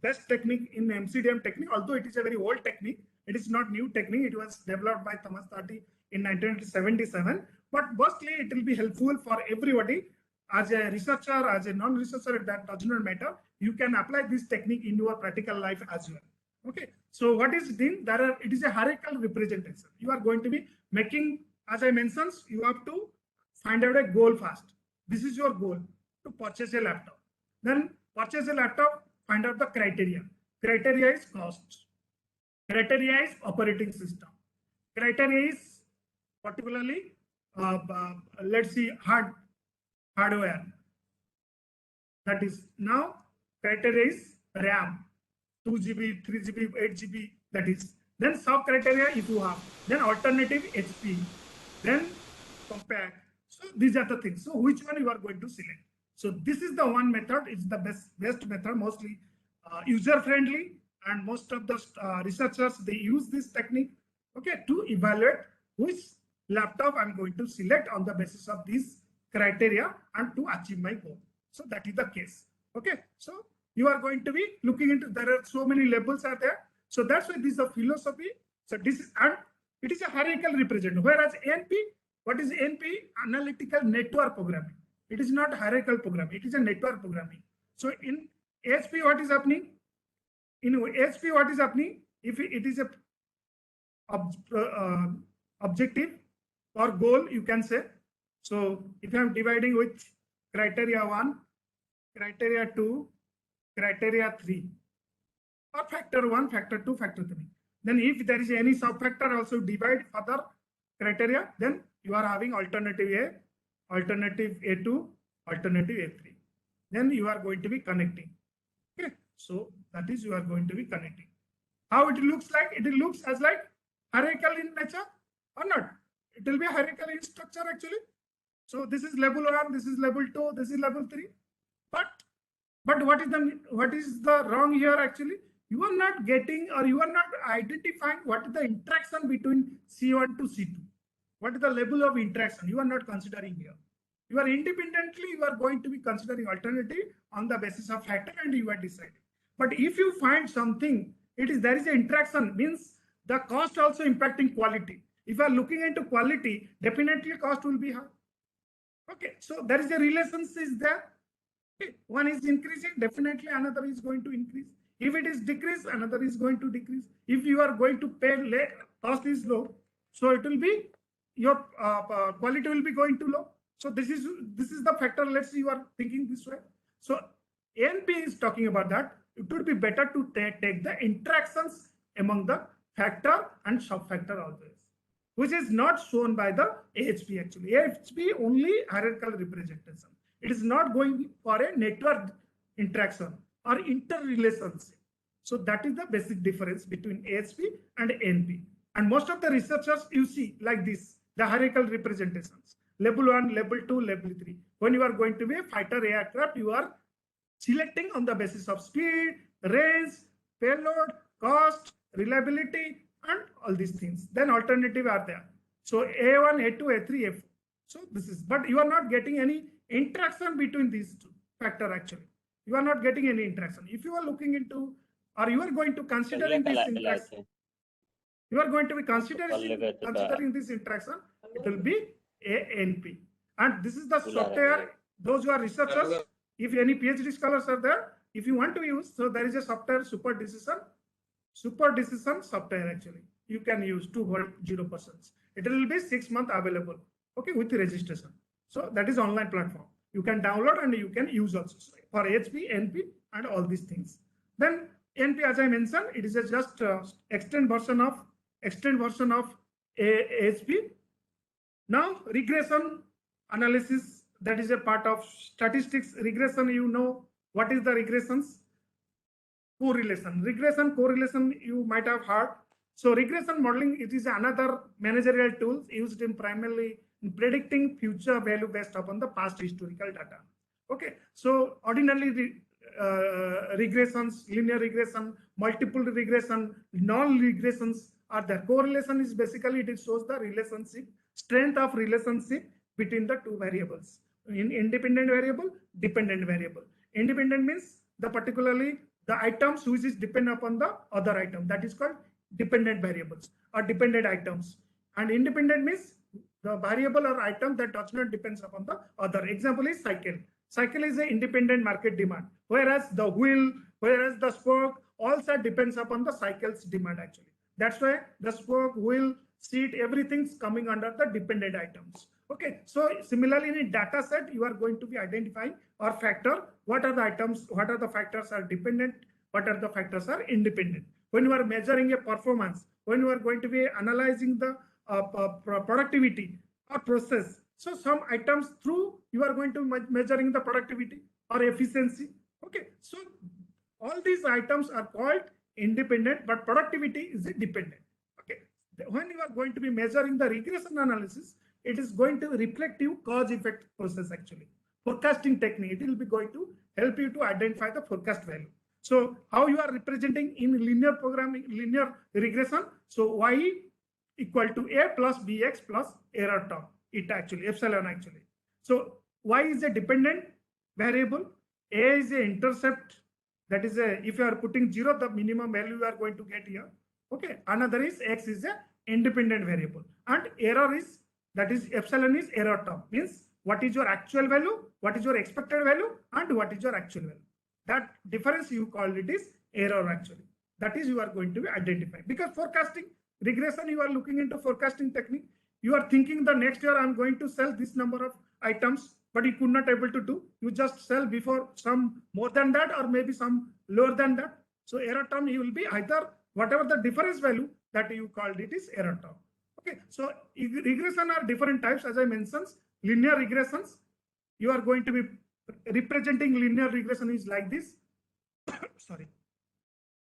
best technique in MCDM technique, although it is a very old technique. It is not new technique. It was developed by Thomas Saaty in 1977, but mostly it will be helpful for everybody. As a researcher, as a non-researcher, that does not matter. You can apply this technique in your practical life as well. Okay. So what is done? It is a hierarchical representation. You are going to be making, as I mentioned, you have to find out a goal first. This is your goal, to purchase a laptop. Then purchase a laptop, find out the criteria. Criteria is cost. Criteria is operating system. Criteria is particularly, let's see, hardware. That is, now criteria is RAM, 2 GB, 3 GB, 8 GB, that is. Then sub criteria if you have. Then alternative HP. Then compact. So these are the things. So which one you are going to select? So this is the one method. It's the best method, mostly user friendly, and most of the researchers, they use this technique, okay, to evaluate which laptop I'm going to select on the basis of these criteria and to achieve my goal. So that is the case. Okay. So you are going to be looking into, there are so many labels are there. So that's why this is a philosophy. So this is, and it is a hierarchical representation. Whereas ANP, what is ANP? Analytical network programming. It is not hierarchical programming. It is a network programming. So in AHP, what is happening? In AHP, what is happening? If it is a objective or goal, you can say. So if I'm dividing with criteria 1, criteria 2, criteria 3, or factor 1, factor 2, factor 3. Then if there is any sub-factor, also divide further criteria, then you are having alternative A, alternative A2, alternative A3. Then you are going to be connecting. Okay. So that is, you are going to be connecting. How it looks like? It looks as like hierarchical in nature or not? It will be hierarchical in structure actually. So this is level 1, this is level 2, this is level 3. But what is the wrong here actually? You are not getting, or you are not identifying what is the interaction between C1 to C2. What is the level of interaction? You are not considering here. You are independently, you are going to be considering alternative on the basis of factor, and you are deciding. But if you find something, there is an interaction, means the cost also impacting quality. If you are looking into quality, definitely cost will be high. Okay, so there is a relationship there. Okay. One is increasing, definitely another is going to increase. If it is decrease, another is going to decrease. If you are going to pay late, cost is low, so it will be, your quality will be going to low. So this is the factor. Let's see, you are thinking this way. So ANP is talking about that. It would be better to take the interactions among the factor and sub-factor always, which is not shown by the AHP actually. AHP only hierarchical representation. It is not going for a network interaction or interrelationship. So that is the basic difference between AHP and ANP. And most of the researchers, you see like this, the hierarchical representations. Level 1, level 2, level 3. When you are going to be a fighter aircraft, you are selecting on the basis of speed, range, payload, cost, reliability, and all these things. Then alternative are there. So A1, A2, A3, A4. So this is, but you are not getting any interaction between these two factors actually. You are not getting any interaction. If you are looking into, or you are going to considering this interaction, you are going to be considering this interaction, it will be ANP. And this is the software, those who are researchers, if any PhD scholars are there, if you want to use, so there is a software, Super Decision software actually. You can use 2.0%. It will be 6 months available, okay, with the registration. So that is online platform. You can download and you can use also for HP, NP, and all these things. Then NP, as I mentioned, it is a just extend version of ASP. Now regression analysis, that is a part of statistics. Regression, you know what is the regressions? Regression correlation you might have heard. So regression modeling, it is another managerial tool used in primarily in predicting future value based upon the past historical data. Okay, so ordinarily regressions, linear regression, multiple regression, non-regressions are there. Correlation is basically it shows the relationship, strength of relationship between the two variables. In independent variable, dependent variable. Independent means the particularly the items which is depend upon the other item, that is called dependent variables or dependent items. And independent means the variable or item that does not depends upon the other. Example is cycle. Cycle is an independent market demand, whereas the wheel, whereas the spoke also depends upon the cycle's demand actually. That's why the spoke, wheel, seat, everything's coming under the dependent items. Okay, so similarly in a data set, you are going to be identifying or factor what are the items, what are the factors are dependent, what are the factors are independent. When you are measuring a performance, when you are going to be analyzing the productivity or process, so some items through you are going to measuring the productivity or efficiency. Okay, so all these items are called independent, but productivity is dependent. Okay, when you are going to be measuring the regression analysis, it is going to reflective cause effect process actually. Forecasting technique, it will be going to help you to identify the forecast value. So how you are representing in linear programming, linear regression. So y equal to a plus bx plus error term, it actually epsilon actually. So y is a dependent variable, a is a intercept, that is a, if you are putting 0, the minimum value you are going to get here. Okay, another is x is a independent variable, and error is, that is epsilon is error term, means what is your actual value, what is your expected value, and what is your actual value. That difference you call it is error actually. That is you are going to be identified, because forecasting regression, you are looking into forecasting technique. You are thinking the next year I'm going to sell this number of items, but you could not able to do. You just sell before some more than that or maybe some lower than that. So error term, you will be either whatever the difference value that you called it is error term. Okay, so regression are different types, as I mentioned. Linear regressions, you are going to be representing linear regression is like this. Sorry.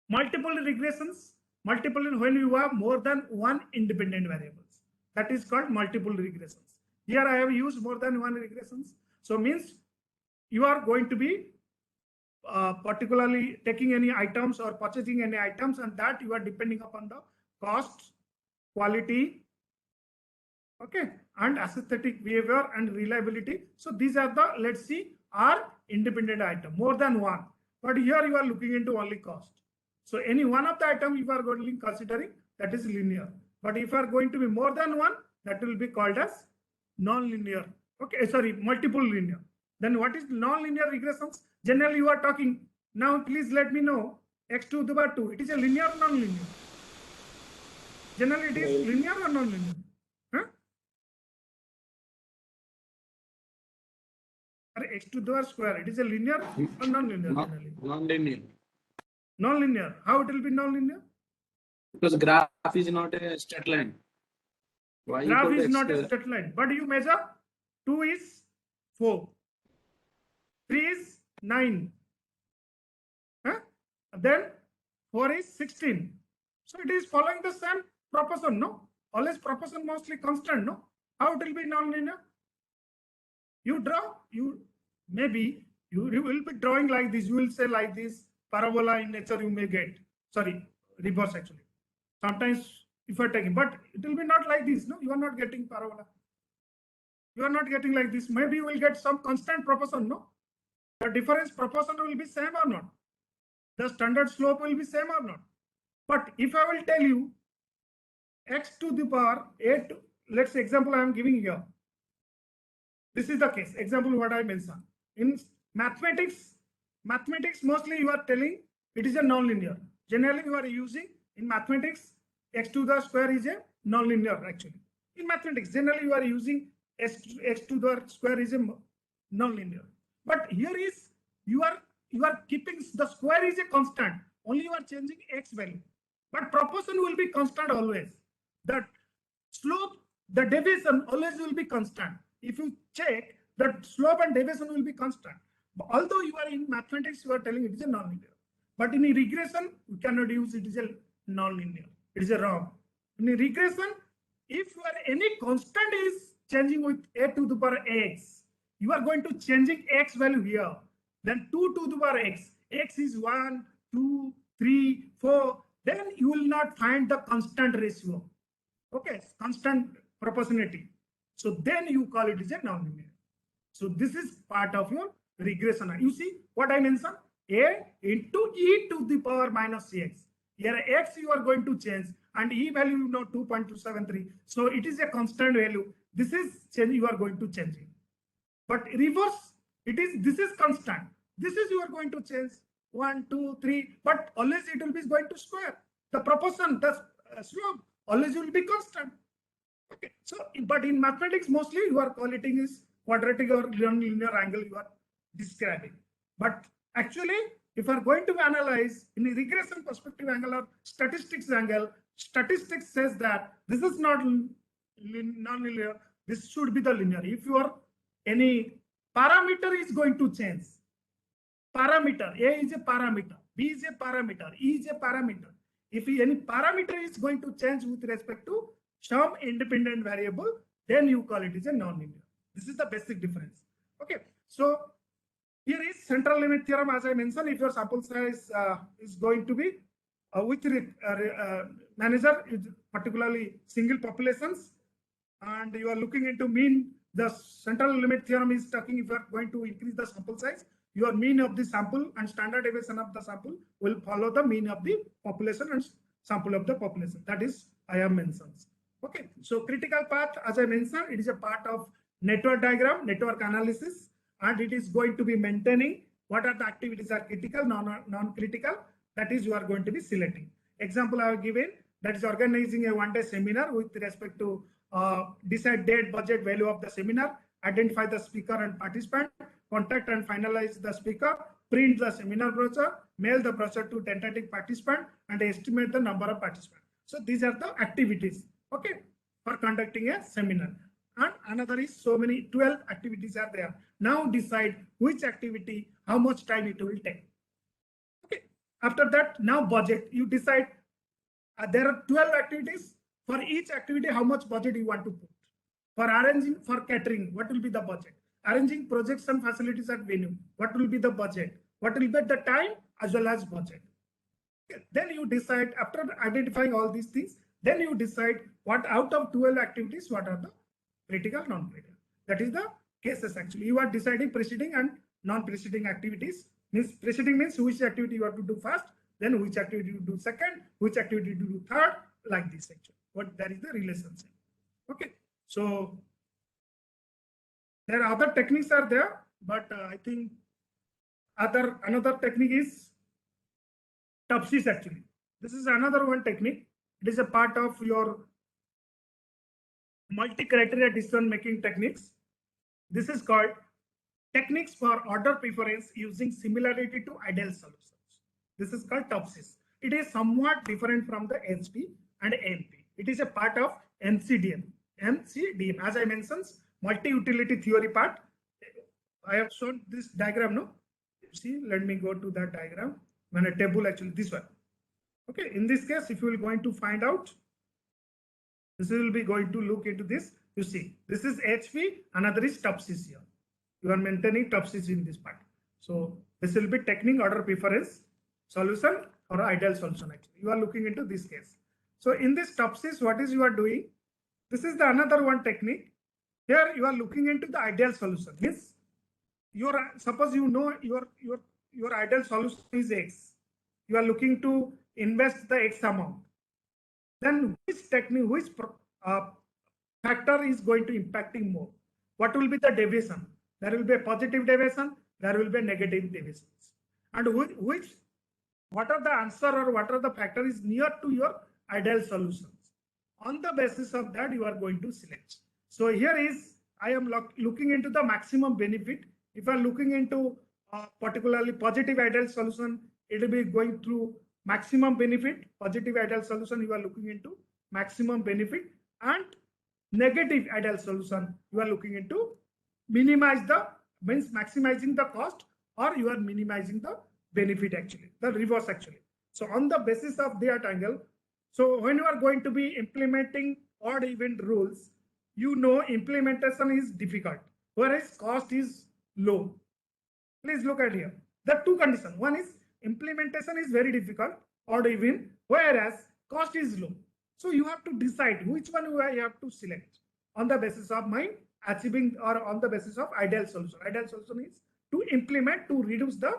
Multiple regressions, multiple when you have more than one independent variables, that is called multiple regressions. Here I have used more than one regressions. So means you are going to be particularly taking any items or purchasing any items, and that you are depending upon the cost, quality, okay, and aesthetic behavior and reliability. So these are the, let's see, are independent item, more than one. But here you are looking into only cost. So any one of the item you are going to be considering, that is linear. But if you are going to be more than one, that will be called as non-linear. Okay, sorry, multiple linear. Then what is non-linear regressions? Generally you are talking, now please let me know, x to the power 2, it is a linear or non-linear? Generally it is linear or non-linear? Huh? X to the power square, it is a linear or non-linear? Non-linear. Non-linear. How it will be non-linear? Because graph is not a straight line. Y Graph equal to is x not a square. straight line, but you measure 2 is 4, 3 is 9, huh? Then 4 is 16. So it is following the same proportion, no? Always proportion mostly constant, no? How it will be non-linear? You draw, you maybe you will be drawing like this. You will say like this, parabola in nature you may get. Sorry, reverse actually. Sometimes if you are taking, but it will be not like this. No, you are not getting parabola. You are not getting like this. Maybe you will get some constant proportion. No, the difference proportion will be same or not. The standard slope will be same or not. But if I will tell you x to the power 8, let's say example I am giving here. This is the case. Example what I mentioned. In mathematics mostly you are telling it is a non-linear. Generally you are using in mathematics x to the square is a non-linear actually. In mathematics generally you are using x to the square is a non-linear. But here is you are keeping the square is a constant. only you are changing x value, but proportion will be constant always. The slope, the deviation always will be constant. If you check, the slope and deviation will be constant. Although you are in mathematics, you are telling it is a nonlinear. But in a regression, you cannot use it is a nonlinear. It is a wrong. In a regression, if you are any constant is changing with a to the power x, you are going to changing x value here. Then 2 to the power x. X is 1, 2, 3, 4. Then you will not find the constant ratio. Okay, constant proportionality. So then you call it is a nonlinear. So this is part of your regression. You see what I mentioned? A into e to the power minus x. Here x you are going to change and e value you know 2.273. So it is a constant value. This is change you are going to change it. But reverse, this is constant. This is you are going to change 1, 2, 3, but always it will be going to square. The proportion, the slope, always will be constant. Okay. So, but in mathematics, mostly you are calling it is quadratic or linear angle you are describing. But actually, if you are going to analyze in a regression perspective angle or statistics angle, statistics says that this is not non-linear. This should be the linear. If your any parameter is going to change, parameter A is a parameter, B is a parameter, E is a parameter. If any parameter is going to change with respect to some independent variable, then you call it is a nonlinear. This is the basic difference. Okay, so here is central limit theorem. As I mentioned, if your sample size is going to be with manager, particularly single populations, and you are looking into mean, the central limit theorem is talking if you are going to increase the sample size, your mean of the sample and standard deviation of the sample will follow the mean of the population and sample of the population. That is I have mentioned. Okay, so critical path, as I mentioned, it is a part of network diagram, network analysis, and it is going to be maintaining what are the activities are critical, non-critical. That is you are going to be selecting. Example I have given, that is organizing a one-day seminar with respect to decide date, budget, value of the seminar, identify the speaker and participant, contact and finalize the speaker, print the seminar brochure, mail the brochure to tentative participant, and estimate the number of participants. So these are the activities, okay, for conducting a seminar. And another is so many 12 activities are there. Now decide which activity, how much time it will take. Okay. After that, now budget. You decide there are 12 activities. For each activity, how much budget you want to put. For arranging, for catering, what will be the budget? Arranging projects and facilities at venue, what will be the budget? What will be the time as well as budget? Okay. Then you decide, after identifying all these things, then you decide what out of 12 activities, what are the critical, non-critical. That is the cases actually. You are deciding preceding and non-preceding activities. Means preceding means which activity you have to do first, then which activity you do second, which activity you do third, like this actually. What that is the relationship. Okay, so there are other techniques are there, but I think another technique is TOPSIS actually. This is another one technique. It is a part of your multi-criteria decision-making techniques. This is called techniques for order preference using similarity to ideal solutions. This is called TOPSIS. It is somewhat different from the HP and AMP. It is a part of MCDM. MCDM, as I mentioned, multi-utility theory part. I have shown this diagram, no? See, let me go to that diagram. When a table actually this one. Okay, in this case, if you are going to find out, this will be going to look into this. You see, this is HP, another is TOPSIS here. You are maintaining TOPSIS in this part. So this will be technique order preference solution or ideal solution actually. You are looking into this case. So in this TOPSIS, what is you are doing? This is the another one technique. Here you are looking into the ideal solution. Means suppose you know your ideal solution is X. You are looking to invest the X amount. Then which technique, which factor is going to impacting more? What will be the deviation? There will be a positive deviation. There will be a negative deviation. And what are the answer or what are the factor is near to your ideal solutions? On the basis of that, you are going to select. So here is, I am looking into the maximum benefit. If I am looking into particularly positive ideal solution, it will be going through maximum benefit, positive ideal solution, you are looking into maximum benefit, and negative ideal solution, you are looking into minimize the, means maximizing the cost, or you are minimizing the benefit actually, the reverse actually. So on the basis of that angle, so when you are going to be implementing odd even rules, you know implementation is difficult, whereas cost is low. Please look at here. The two conditions. One is implementation is very difficult, odd even, whereas cost is low. So you have to decide which one you have to select on the basis of my achieving, or on the basis of ideal solution. Ideal solution is to implement to reduce the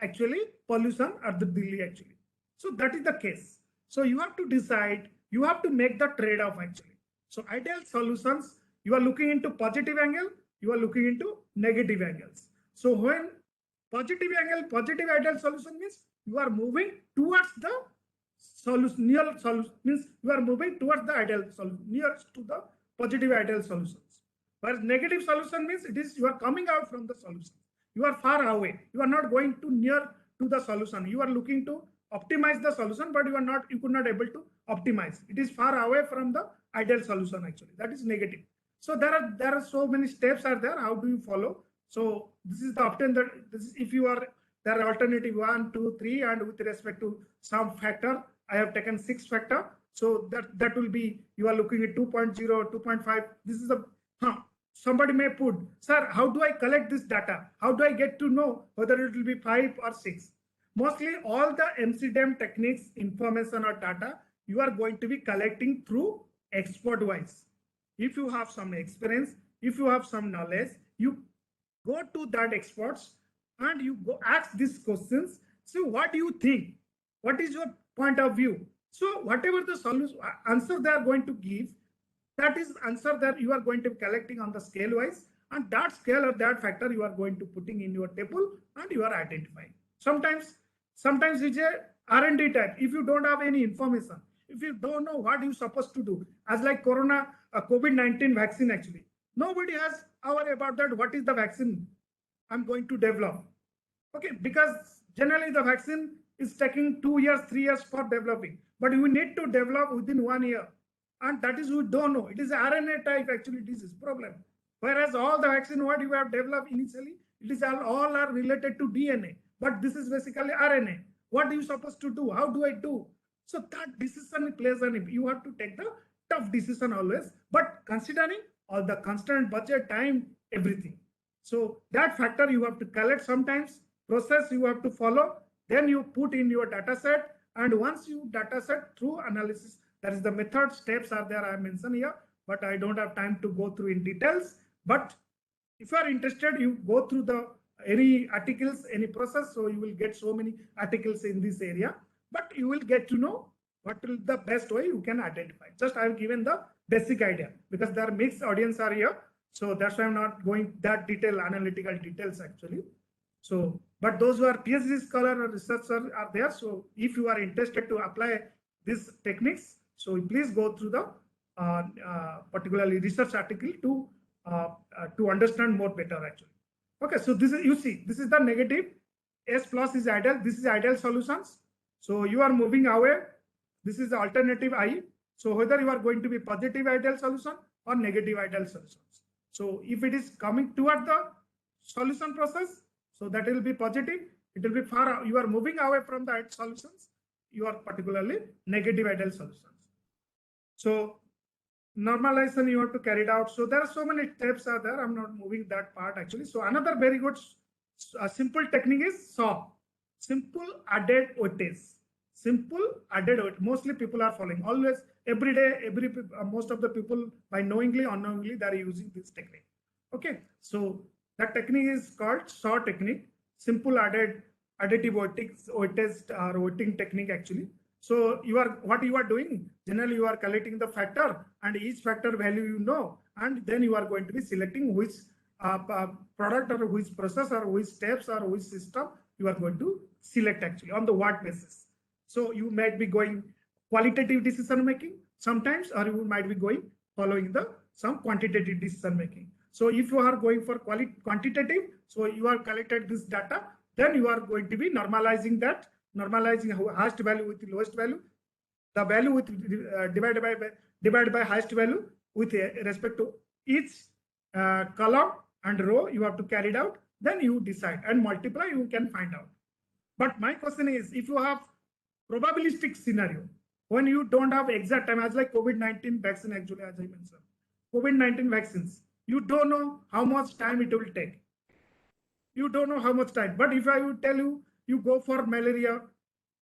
actually pollution at the Delhi actually. So that is the case. So you have to decide, you have to make the trade-off actually. So ideal solutions, you are looking into positive angle, you are looking into negative angles. So when positive angle, positive ideal solution means you are moving towards the solution, near solution means you are moving towards the ideal solution, nearest to the positive ideal solutions. Whereas negative solution means it is you are coming out from the solution. You are far away. You are not going to near to the solution. You are looking to optimize the solution, but you could not able to optimize. It is far away from the ideal solution actually. That is negative. So there are so many steps are there. How do you follow? So this is the often that this is if you are there are alternative 1, 2, 3, and with respect to some factor, I have taken 6 factor. So that will be you are looking at 2.0, 2.5. This is a somebody may put, sir, how do I collect this data? How do I get to know whether it will be 5 or 6? Mostly all the MCDM techniques, information or data, you are going to be collecting through expert wise. If you have some experience, if you have some knowledge, you go to that experts and you go ask these questions. So what do you think? What is your point of view? So whatever the solution answer they are going to give, that is answer that you are going to be collecting on the scale wise, and that scale or that factor you are going to putting in your table and you are identifying. Sometimes it's a R&D type. If you don't have any information, if you don't know what you're supposed to do, as like Corona, COVID-19 vaccine actually, nobody has aware about that. What is the vaccine I'm going to develop? Okay, because generally the vaccine is taking 2 years, 3 years for developing, but you need to develop within 1 year. And that is we don't know. It is RNA type actually disease problem. Whereas all the vaccine what you have developed initially, it is all are related to DNA. But this is basically RNA. What are you supposed to do? How do I do? So that decision plays on it. You have to take the tough decision always, but considering all the constant budget, time, everything. So that factor you have to collect sometimes, process you have to follow, then you put in your data set, and once you data set through analysis, that is the method steps are there I mentioned here, but I don't have time to go through in details. But if you are interested, you go through the any articles, any process, so you will get so many articles in this area, but you will get to know what will the best way you can identify. Just I have given the basic idea because there are mixed audience are here, so that's why I'm not going that detail analytical details actually. So but those who are PhD scholar or researcher are there, so if you are interested to apply these techniques, so please go through the particularly research article to understand more better actually. Okay, so this is, you see, this is the negative. S plus is ideal. This is ideal solutions. So you are moving away. This is the alternative I. So whether you are going to be positive ideal solution or negative ideal solutions. So if it is coming toward the solution process, so that will be positive. It will be far. You are moving away from the solutions. You are particularly negative ideal solutions. So normalization you have to carry it out. So there are so many steps are there. I'm not moving that part actually. So another very good simple technique is SAW, simple added weightage. Simple added weight. Mostly people are following always every day. Most of the people by knowingly unknowingly they are using this technique. Okay, so that technique is called SAW technique. Simple additive weightage or weighting technique actually. So what you are doing, generally you are collecting the factor and each factor value you know, and then you are going to be selecting which product or which process or which steps or which system you are going to select actually on the what basis. So you might be going qualitative decision making sometimes, or you might be going following the some quantitative decision making. So if you are going for quantitative, so you are collected this data, then you are going to be normalizing that. normalizing highest value with the lowest value, the value with divided by highest value with respect to each column and row you have to carry it out, then you decide and multiply, you can find out. But my question is, if you have probabilistic scenario, when you don't have exact time, as like COVID-19 vaccine, actually, as I mentioned, COVID-19 vaccines, you don't know how much time it will take. You don't know how much time. But if I would tell you, you go for malaria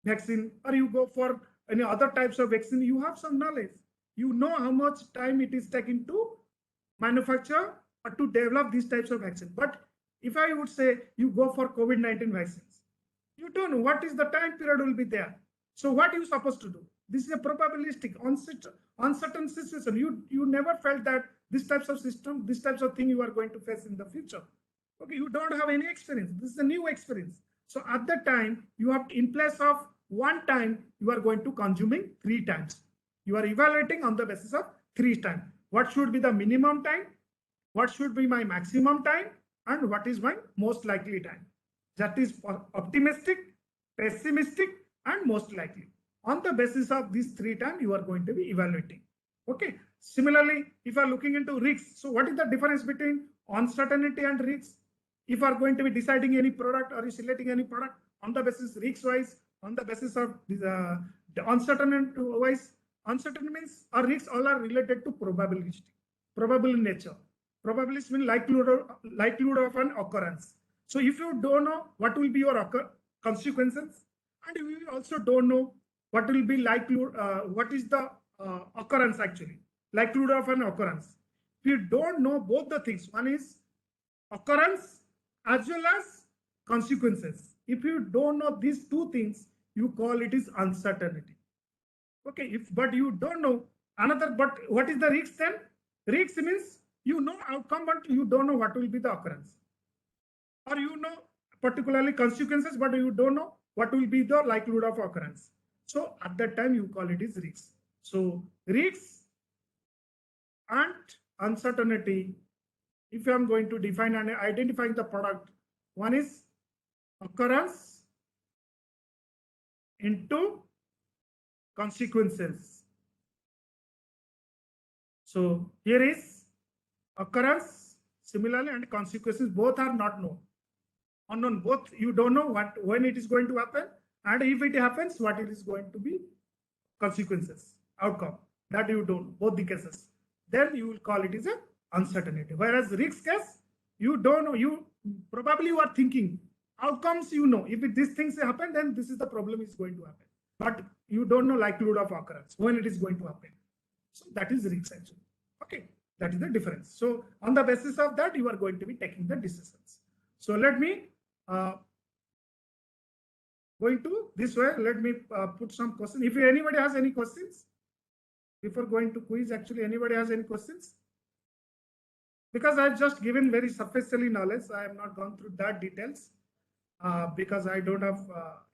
vaccine or you go for any other types of vaccine, you have some knowledge. You know how much time it is taken to manufacture or to develop these types of vaccine. But if I would say you go for COVID-19 vaccines, you don't know what is the time period will be there. So what you supposed to do? This is a probabilistic uncertain situation. You never felt that this types of system, this types of thing you are going to face in the future. Okay, you don't have any experience. This is a new experience. So at that time, you have, in place of one time, you are going to consuming 3 times. You are evaluating on the basis of 3 times. What should be the minimum time? What should be my maximum time? And what is my most likely time? That is optimistic, pessimistic, and most likely. On the basis of these 3 times, you are going to be evaluating. Okay. Similarly, if you are looking into risks, so what is the difference between uncertainty and risks? If you are going to be deciding any product or selecting any product on the basis risk wise, on the basis of the uncertainty wise, uncertainty means or risks all are related to probability, probable in nature. Probability means likelihood of an occurrence. So if you don't know what will be your consequences, and you also don't know what will be likelihood, what is the occurrence actually, likelihood of an occurrence. If you don't know both the things, one is occurrence as well as consequences. If you don't know these 2 things, you call it is uncertainty. Okay, but you don't know another, but what is the risk then? Risk means you know outcome, but you don't know what will be the occurrence. Or you know particularly consequences, but you don't know what will be the likelihood of occurrence. So at that time, you call it is risk. So risks and uncertainty, if I'm going to define and identifying the product, one is occurrence into consequences. So here is occurrence, similarly, and consequences, both are not known. Unknown, both you don't know when it is going to happen, and if it happens, what it is going to be consequences, outcome, that you don't, both the cases. Then you will call it is a uncertainty. Whereas risk case, you don't know, you probably you are thinking outcomes, you know, if these things happen, then this is the problem is going to happen. But you don't know likelihood of occurrence, when it is going to happen. So that is risk actually. Okay, that is the difference. So on the basis of that, you are going to be taking the decisions. So let me going to this way, let me put some questions. If anybody has any questions before going to quiz, actually anybody has any questions? Because I've just given very superficially knowledge, I have not gone through that details because I don't have.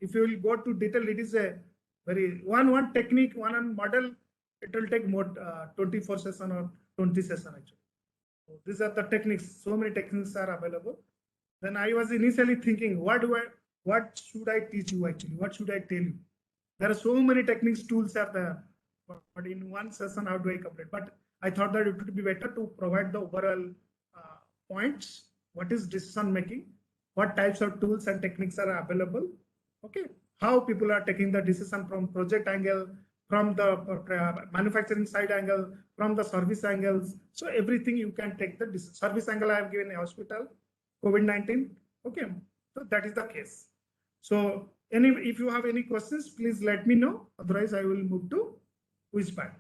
If you will go to detail, it is a very one technique, one model. It will take more 24 session or 20 session actually. So these are the techniques. So many techniques are available. Then I was initially thinking, what should I teach you actually? What should I tell you? There are so many techniques, tools are there, but in one session, how do I complete? But I thought that it would be better to provide the overall points. What is decision making? What types of tools and techniques are available? Okay, how people are taking the decision from project angle, from the manufacturing side angle, from the service angles. So everything you can take the service angle. I have given a hospital, COVID-19. Okay, so that is the case. So if you have any questions, please let me know. Otherwise, I will move to quiz part.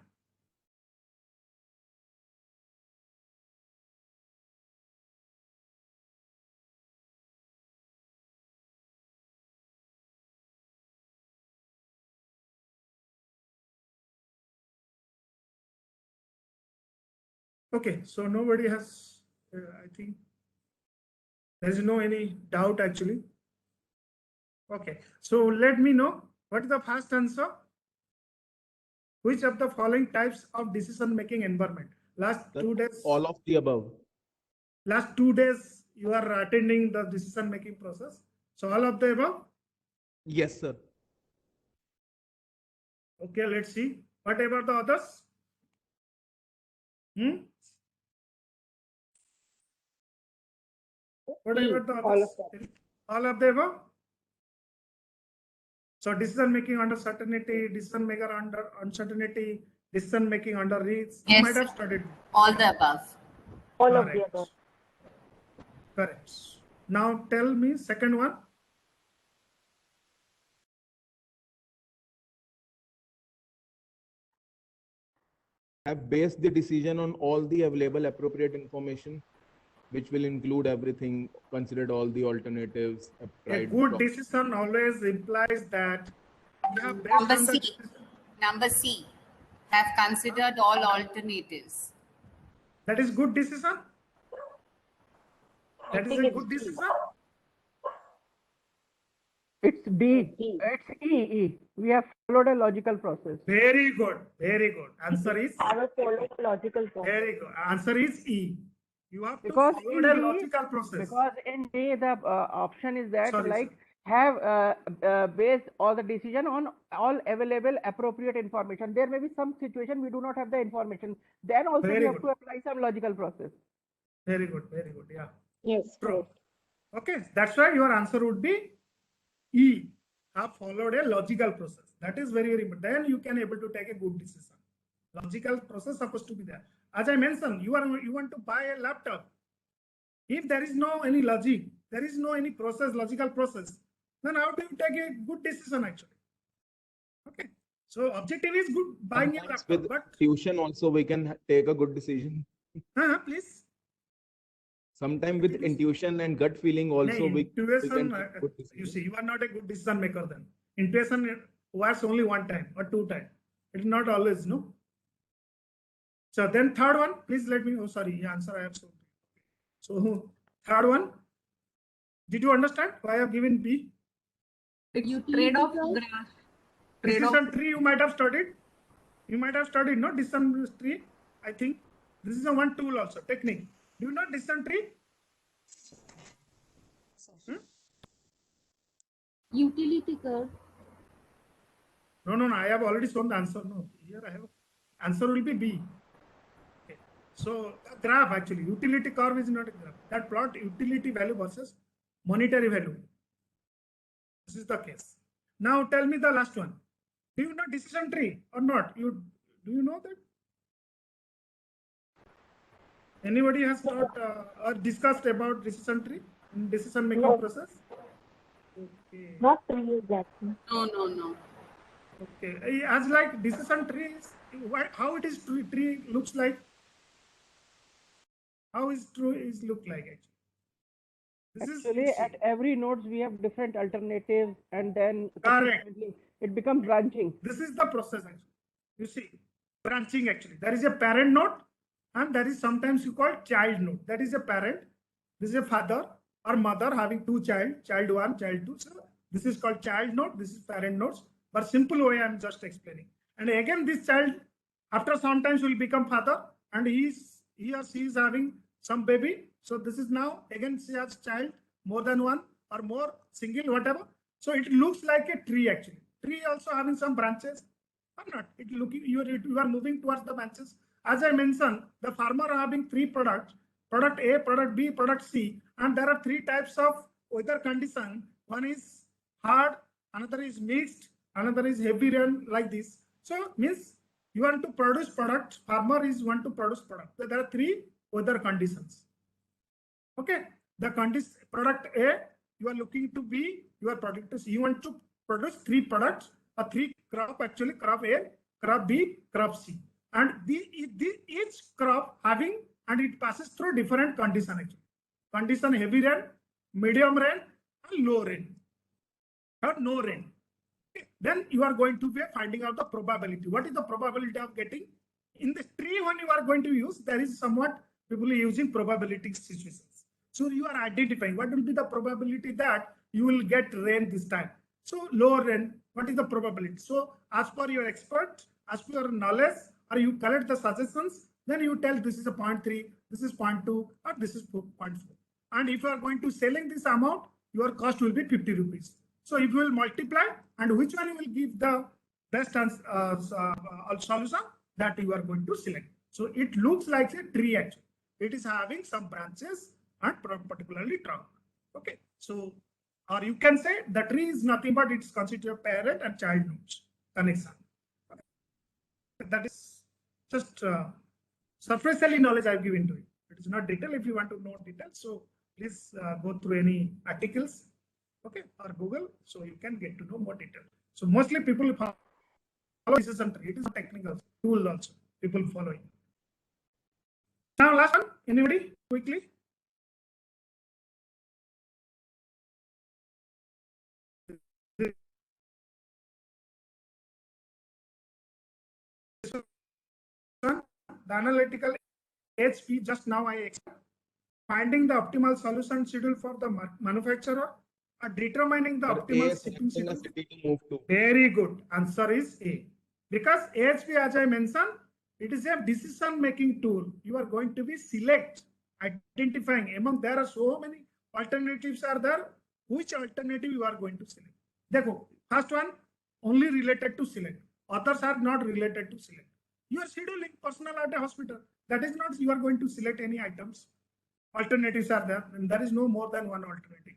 Okay, so nobody has, I think there is no any doubt actually. Okay, so let me know what is the first answer. Which of the following types of decision making environment? Last 2 days. All of the above. Last 2 days you are attending the decision making process. So all of the above? Yes, sir. Okay, let's see. What about the others? What E, about the all others? of them. All of the above? So decision making under certainty, decision maker under uncertainty, decision making under risk. You Yes, might have sir. studied. All the above. All of the Correct. above. Correct. Now tell me second one. Have based the decision on all the available appropriate information, which will include everything, considered all the alternatives. A good decision always implies that you have based Number on the C. decision. Number C. Have considered all alternatives. That is good decision. I That is think a it's good D. decision. It's D. E. It's E. We have followed a logical process. Very good. Very good. Answer is I will follow the logical process. very good. Answer is E. You have to Because follow in the D, logical process. because in D the option is that Sorry, like sir. have based all the decision on all available appropriate information. There may be some situation we do not have the information. Then also Very we have good. to apply some logical process. Very good. Very good. Yeah. Yes, True. correct. Okay. That's why your answer would be E. Have followed a logical process. That is very, very important. Then you can able to take a good decision. Logical process supposed to be there. As I mentioned, you want to buy a laptop. If there is no any logic, there is no any process, logical process, then how do you take a good decision actually? Okay. So objective is good buying a Sometimes laptop, with but tuition also we can take a good decision. please. Sometimes with intuition and gut feeling also we can Intuition, take good you decision. see, you are not a good decision maker then. Intuition works only one time or two times. It is not always, no. So then third one, please let me, oh sorry, answer I have so. So third one, did you understand why I have given B? Trade-off graph. Decision tree you might have studied. You might have studied, no? Decision tree, I think. This is a one tool also, technique. Do you know decision tree? Utility curve. No, I have already shown the answer. No, here I have, answer will be B. Okay. So graph actually, utility curve is not a graph. That plot utility value versus monetary value. This is the case. Now tell me the last one. Do you know decision tree or not? Do you know that? Anybody has thought or discussed about decision tree in decision making No. process? Okay. Not really exactly. No. Okay. As like decision trees, how it is tree looks like? How is tree look like actually? Actually, at every nodes we have different alternatives, and then Correct. subsequently it becomes branching. This is the process actually. You see, branching actually. There is a parent node, and there is sometimes you call child node. That is a parent. This is a father or mother having two child one, child two. So this is called child node. This is parent nodes. But simple way I'm just explaining. And again, this child after sometimes will become father, and he or she is having some baby. So this is now again she has child more than one or more single whatever. So it looks like a tree actually. Tree also having some branches or not. It looking you are moving towards the branches. As I mentioned, the farmer are having three products: product A, product B, product C, and there are three types of weather condition. One is hard, another is mixed, another is heavy rain like this. So means you want to produce product. Farmer is want to produce product. So there are three weather conditions. Okay, the product A, you are looking to be your product. You want to produce three products, a three crop actually, crop A, crop B, crop C, and each crop having and it passes through different condition actually. Condition heavy rain, medium rain, and low rain, or no rain. Okay. Then you are going to be finding out the probability. What is the probability of getting in the tree when you are going to use? There is somewhat people are using probability situations. So you are identifying what will be the probability that you will get rain this time. So low rain, what is the probability? So as per your expert, as per your knowledge, or you collect the suggestions, then you tell this is a 0.3, this is 0.2, or this is 0.4. And if you are going to selling this amount, your cost will be 50 rupees. So if you will multiply, and which one you will give the best solution that you are going to select. So it looks like a tree actually. It is having some branches and particularly trunk. Okay, so or you can say the tree is nothing but it's constituted of parent and child nodes connection. Okay. That is just superficially knowledge I've given to you. It is not detail. If you want to know details, so please go through any articles, okay, or Google, so you can get to know more detail. So mostly people follow decision tree. It is a technical tool also. People following. Now last one, anybody quickly? The analytical HP just now I explained. Finding the optimal solution schedule for the manufacturer or determining the optimal shipping schedule. To move to. Very good. Answer is A. Because AHP, as I mentioned, it is a decision-making tool. You are going to be identifying among there are so many alternatives are there. Which alternative you are going to select? Dekho, first one only related to select. Others are not related to select. You are scheduling personnel at a hospital. That is not you are going to select any items. Alternatives are there, and there is no more than one alternative.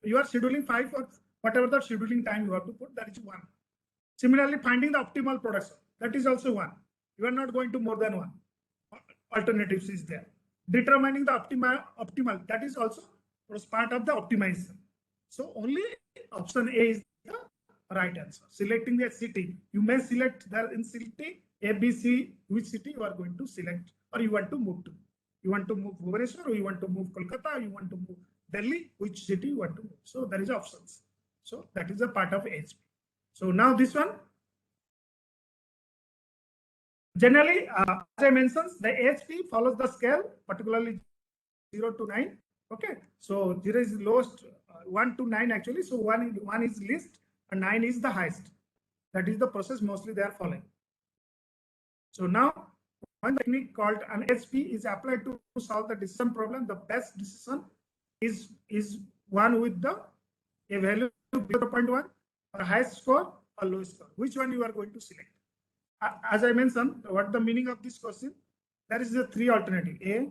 You are scheduling 5 or whatever the scheduling time you have to put, that is one. Similarly, finding the optimal production, that is also one. You are not going to more than one. Alternatives is there. Determining the optimal, that is also part of the optimization. So only option A is the right answer. Selecting the city, you may select there in city A, B, C, which city you are going to select or you want to move to. You want to move Bhubaneswar, or you want to move Kolkata, you want to move Delhi, which city you want to move. So there is options. So that is a part of HP. So now this one. Generally, as I mentioned, the HP follows the scale, particularly 0 to 9. Okay, so 0 is lowest, 1 to 9 actually. So 1 is least and 9 is the highest. That is the process mostly they are following. So now, one technique called an HP is applied to solve the decision problem. The best decision is one with the a value 0.1 or highest score or lowest score. Which one you are going to select? As I mentioned, what the meaning of this question? There is a 3 alternative A,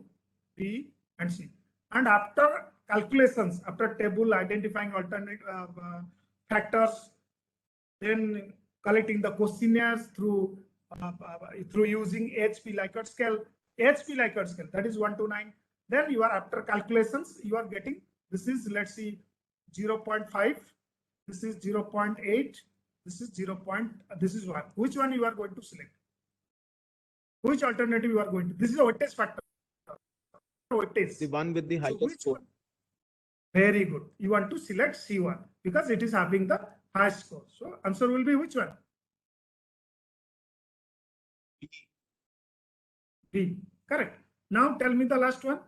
B, and C. And after calculations, after table identifying alternate factors, then collecting the questionnaires through using HP Likert scale, that is 1 to 9. Then you are after calculations, you are getting this is let's see 0.5, this is 0.8, this is 1. Which one you are going to select? Which alternative you are going to? This is a weightage factor. Weightage. The one with the highest score. Very good. You want to select C1 because it is having the highest score. So answer will be which one? B. Correct. Now tell me the last one.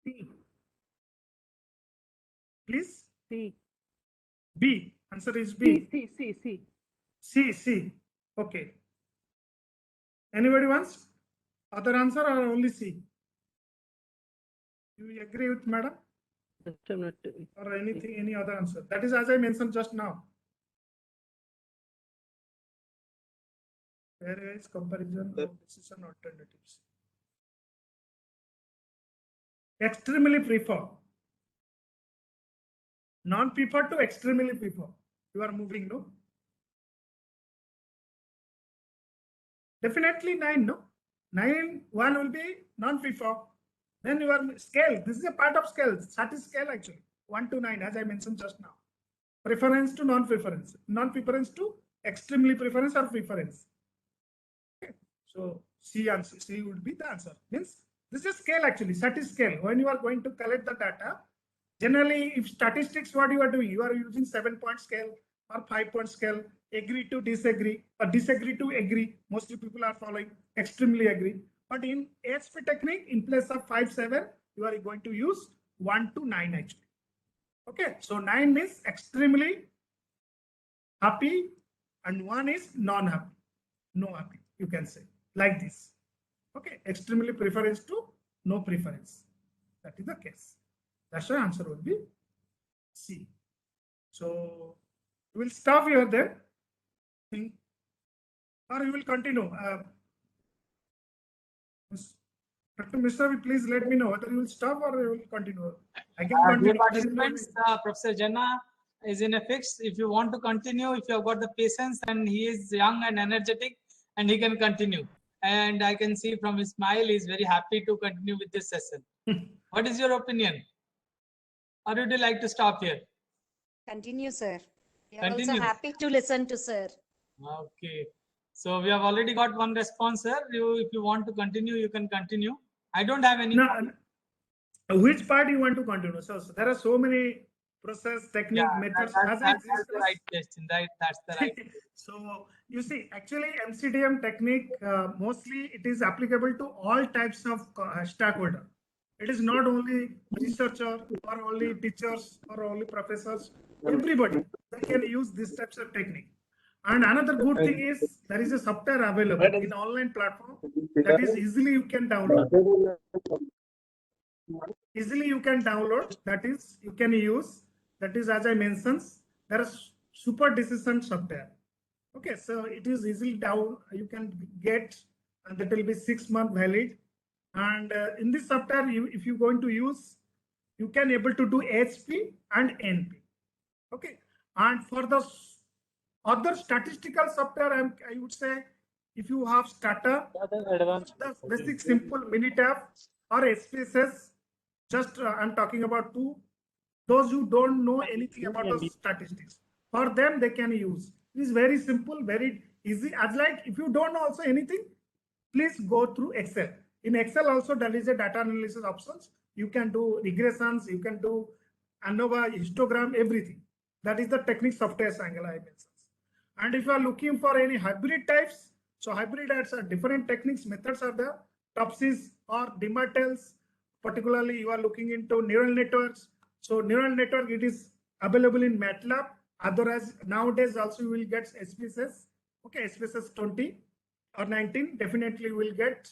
C. Please. C. B. Answer is B. C. Okay. Anybody wants other answer or only C? You agree with madam? Or anything, any other answer? That is as I mentioned just now. Where is comparison of decision alternatives? Extremely prefer. Non-prefer to extremely prefer. You are moving, no? Definitely 9, no? 9, 1 will be non-prefer. Then your scale, this is a part of scale, static scale actually, 1 to 9, as I mentioned just now. Preference to non-preference, non-preference to extremely preference or preference. Okay. So C answer, C would be the answer. Means this is scale actually, static scale. When you are going to collect the data, generally if statistics, what you are doing, you are using 7-point scale or 5-point scale, agree to disagree or disagree to agree. Mostly people are following extremely agree. But in AHP technique, in place of 5, 7, you are going to use 1 to 9 actually. Okay, so 9 is extremely happy and 1 is non-happy, no happy, you can say like this. Okay, extremely preference to no preference. That is the case. That's the answer would be C. So we'll stop here then, or you will continue. Dr. Mishra, please let me know whether you will stop or you will continue. I can Dear continue. participants, Professor Jana is in a fix. If you want to continue, if you have got the patience and he is young and energetic and he can continue. And I can see from his smile, he is very happy to continue with this session. What is your opinion? Or would you like to stop here? Continue, sir. We are Continue. also happy to listen to sir. Okay. So we have already got one response, sir. If you want to continue, you can continue. I don't have any. No, which part you want to continue? So there are so many process, technique, methods. That's the right question. That's the right. So you see, actually MCDM technique, mostly it is applicable to all types of stakeholder. It is not only researcher or only teachers or only professors. Everybody they can use these types of technique. And another good thing is there is a software available in online platform that is easily you can download. Easily you can download, that is you can use, that is as I mentioned, there is super decision software. Okay, so it is easily down, you can get, and that will be 6 months valid. And in this software, if you're going to use, you can able to do HP and NP. Okay, and for the other statistical software, I would say, if you have Stata, the basic simple Minitab or SPSS, just I'm talking about those who don't know anything about the statistics. For them, they can use. It is very simple, very easy. As like if you don't know also anything, please go through Excel. In Excel also there is a data analysis options. You can do regressions, you can do ANOVA, histogram, everything. That is the technique software angle I mentioned. And if you are looking for any hybrid types, so hybrid types are different techniques, methods are there. TOPSIS or DMATELs, particularly you are looking into neural networks. So neural network, it is available in MATLAB. Otherwise, nowadays also you will get SPSS. Okay, SPSS 20 or 19, definitely you will get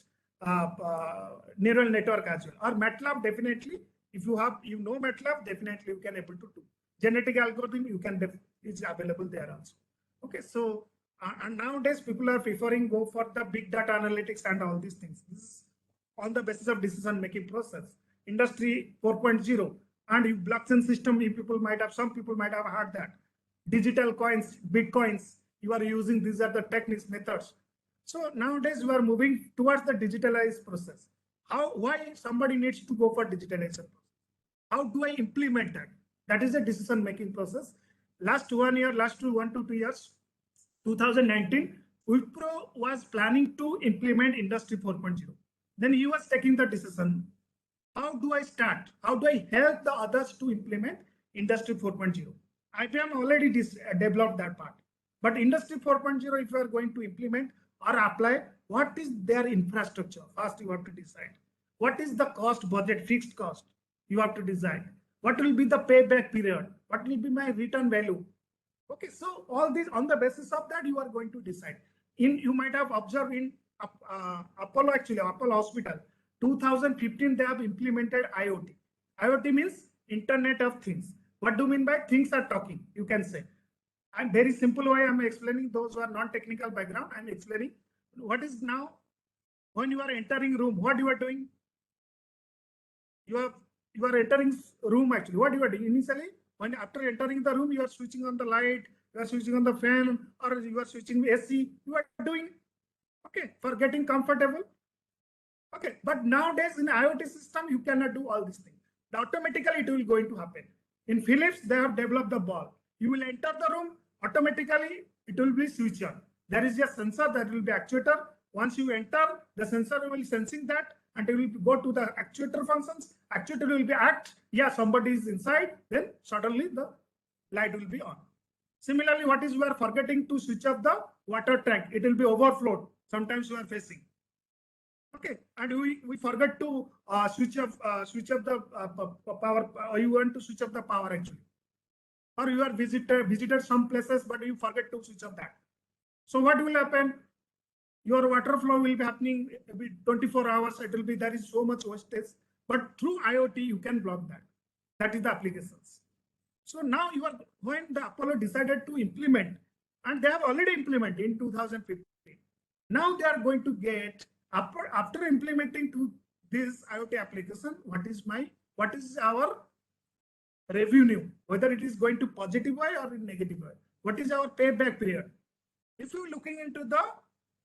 neural network as well. Or MATLAB, definitely, if you know MATLAB, definitely you can able to do. Genetic algorithm, you can is available there also. Okay, so and nowadays people are preferring go for the big data analytics and all these things. This is on the basis of decision making process. Industry 4.0 and blockchain system. Some people might have heard that digital coins, bitcoins. You are using these are the techniques, methods. So nowadays we are moving towards the digitalized process. Why somebody needs to go for digitalization? How do I implement that? That is a decision making process. Last 1 year, last 1 to 2 years, 2019, Wipro was planning to implement Industry 4.0. Then he was taking the decision. How do I start? How do I help the others to implement Industry 4.0? IBM already developed that part. But Industry 4.0, if you are going to implement or apply, what is their infrastructure? First, you have to decide. What is the cost budget, fixed cost? You have to decide. What will be the payback period? What will be my return value? Okay, so all these on the basis of that, you are going to decide. You might have observed in Apollo Hospital, 2015, they have implemented IoT. IoT means Internet of Things. What do you mean by things are talking? You can say. I'm very simple way I'm explaining. Those who are non-technical background, I'm explaining what is now when you are entering room, what you are doing. You are entering room actually. What you are doing initially, when after entering the room, you are switching on the light, you are switching on the fan, or you are switching AC. You are doing okay for getting comfortable. Okay, but nowadays in IoT system, you cannot do all these things. Automatically, it will going to happen. In Philips, they have developed the bulb. You will enter the room, automatically it will be switched on. There is a sensor that will be actuator. Once you enter, the sensor will be sensing that and it will go to the actuator functions. Actuator will be act. Yeah, somebody is inside, then suddenly the light will be on. Similarly, what is we are forgetting to switch off the water tank. It will be overflowed. Sometimes you are facing. Okay, and we forget to switch off the power. You want to switch off the power actually, or you are visited some places, but you forget to switch off that. So what will happen? Your water flow will be happening 24 hours. It will be there is so much wastage. but through IoT, you can block that. That is the applications. So now when the Apollo decided to implement, and they have already implemented in 2015, now they are going to get, after implementing to this IoT application, what is our revenue, whether it is going to positive way or in negative way. What is our payback period? If you're looking into the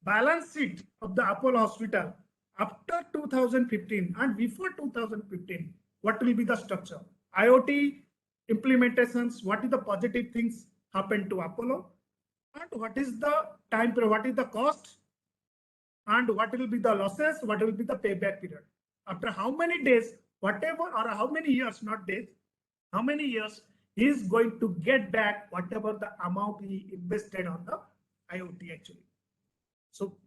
balance sheet of the Apollo Hospital after 2015 and before 2015, what will be the structure? IoT implementations, what is the positive things happen to Apollo, and what is the time period, what is the cost, and what will be the losses, what will be the payback period. After how many days, whatever, or how many years, not days, how many years he is going to get back whatever the amount he invested on the IoT actually. So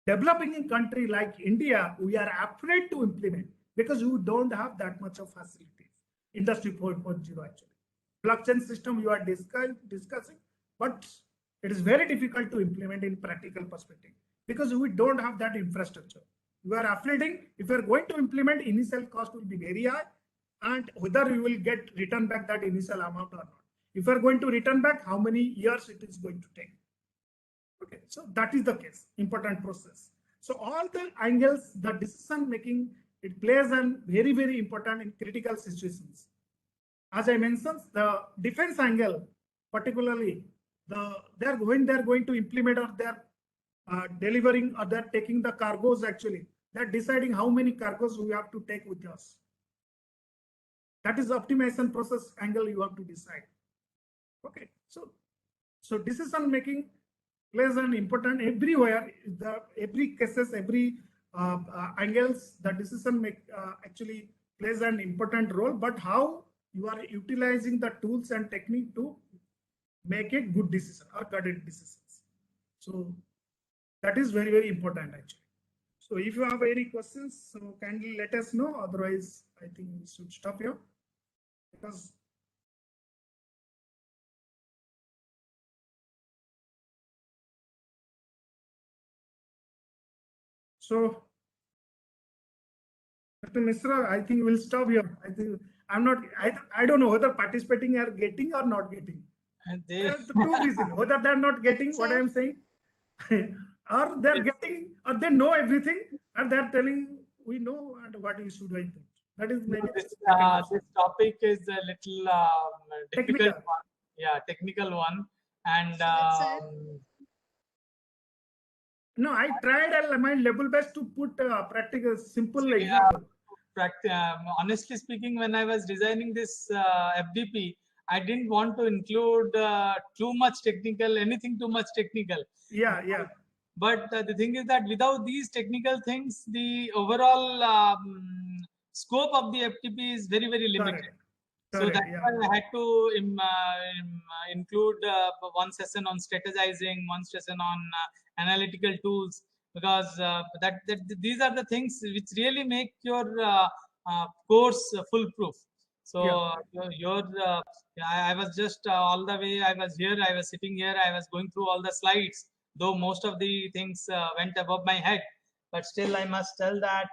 developing in country like India, we are afraid to implement because we don't have that much of facilities. Industry 4.0 actually. Blockchain system you are discussing, but it is very difficult to implement in practical perspective because we don't have that infrastructure. We are afraid if we are going to implement, initial cost will be very high, and whether you will get return back that initial amount or not. If you are going to return back, how many years it is going to take. Okay, so that is the case, important process. So all the angles, the decision making, it plays a very, very important in critical situations. As I mentioned, the defense angle, particularly, they're going to implement or they're delivering or they're taking the cargoes actually. They're deciding how many cargoes we have to take with us. That is the optimization process angle you have to decide. Okay, so decision making plays an important everywhere. Every cases, every angles, the decision actually plays an important role. But how you are utilizing the tools and technique to make a good decision or correct decisions. So that is very, very important actually. So if you have any questions, so kindly let us know. Otherwise, I think we should stop here because so Dr. Misra, I think we'll stop here. I think I don't know whether participating are getting or not getting. There are two reasons. Whether they're not getting what I'm saying, or they're getting, or they know everything, and they're telling we know and what we should do. That is maybe this topic is a little difficult technical. one. Yeah, technical one. And no, I tried my level best to put practical, simple example. Honestly speaking, when I was designing this FDP, I didn't want to include too much technical, anything too much technical. Yeah, yeah. But the thing is that without these technical things, the overall scope of the FTP is very, very limited. So that's why I had to include one session on strategizing, one session on analytical tools, because these are the things which really make your course foolproof. So I was just all the way, I was sitting here, I was going through all the slides, though most of the things went above my head. But still, I must tell that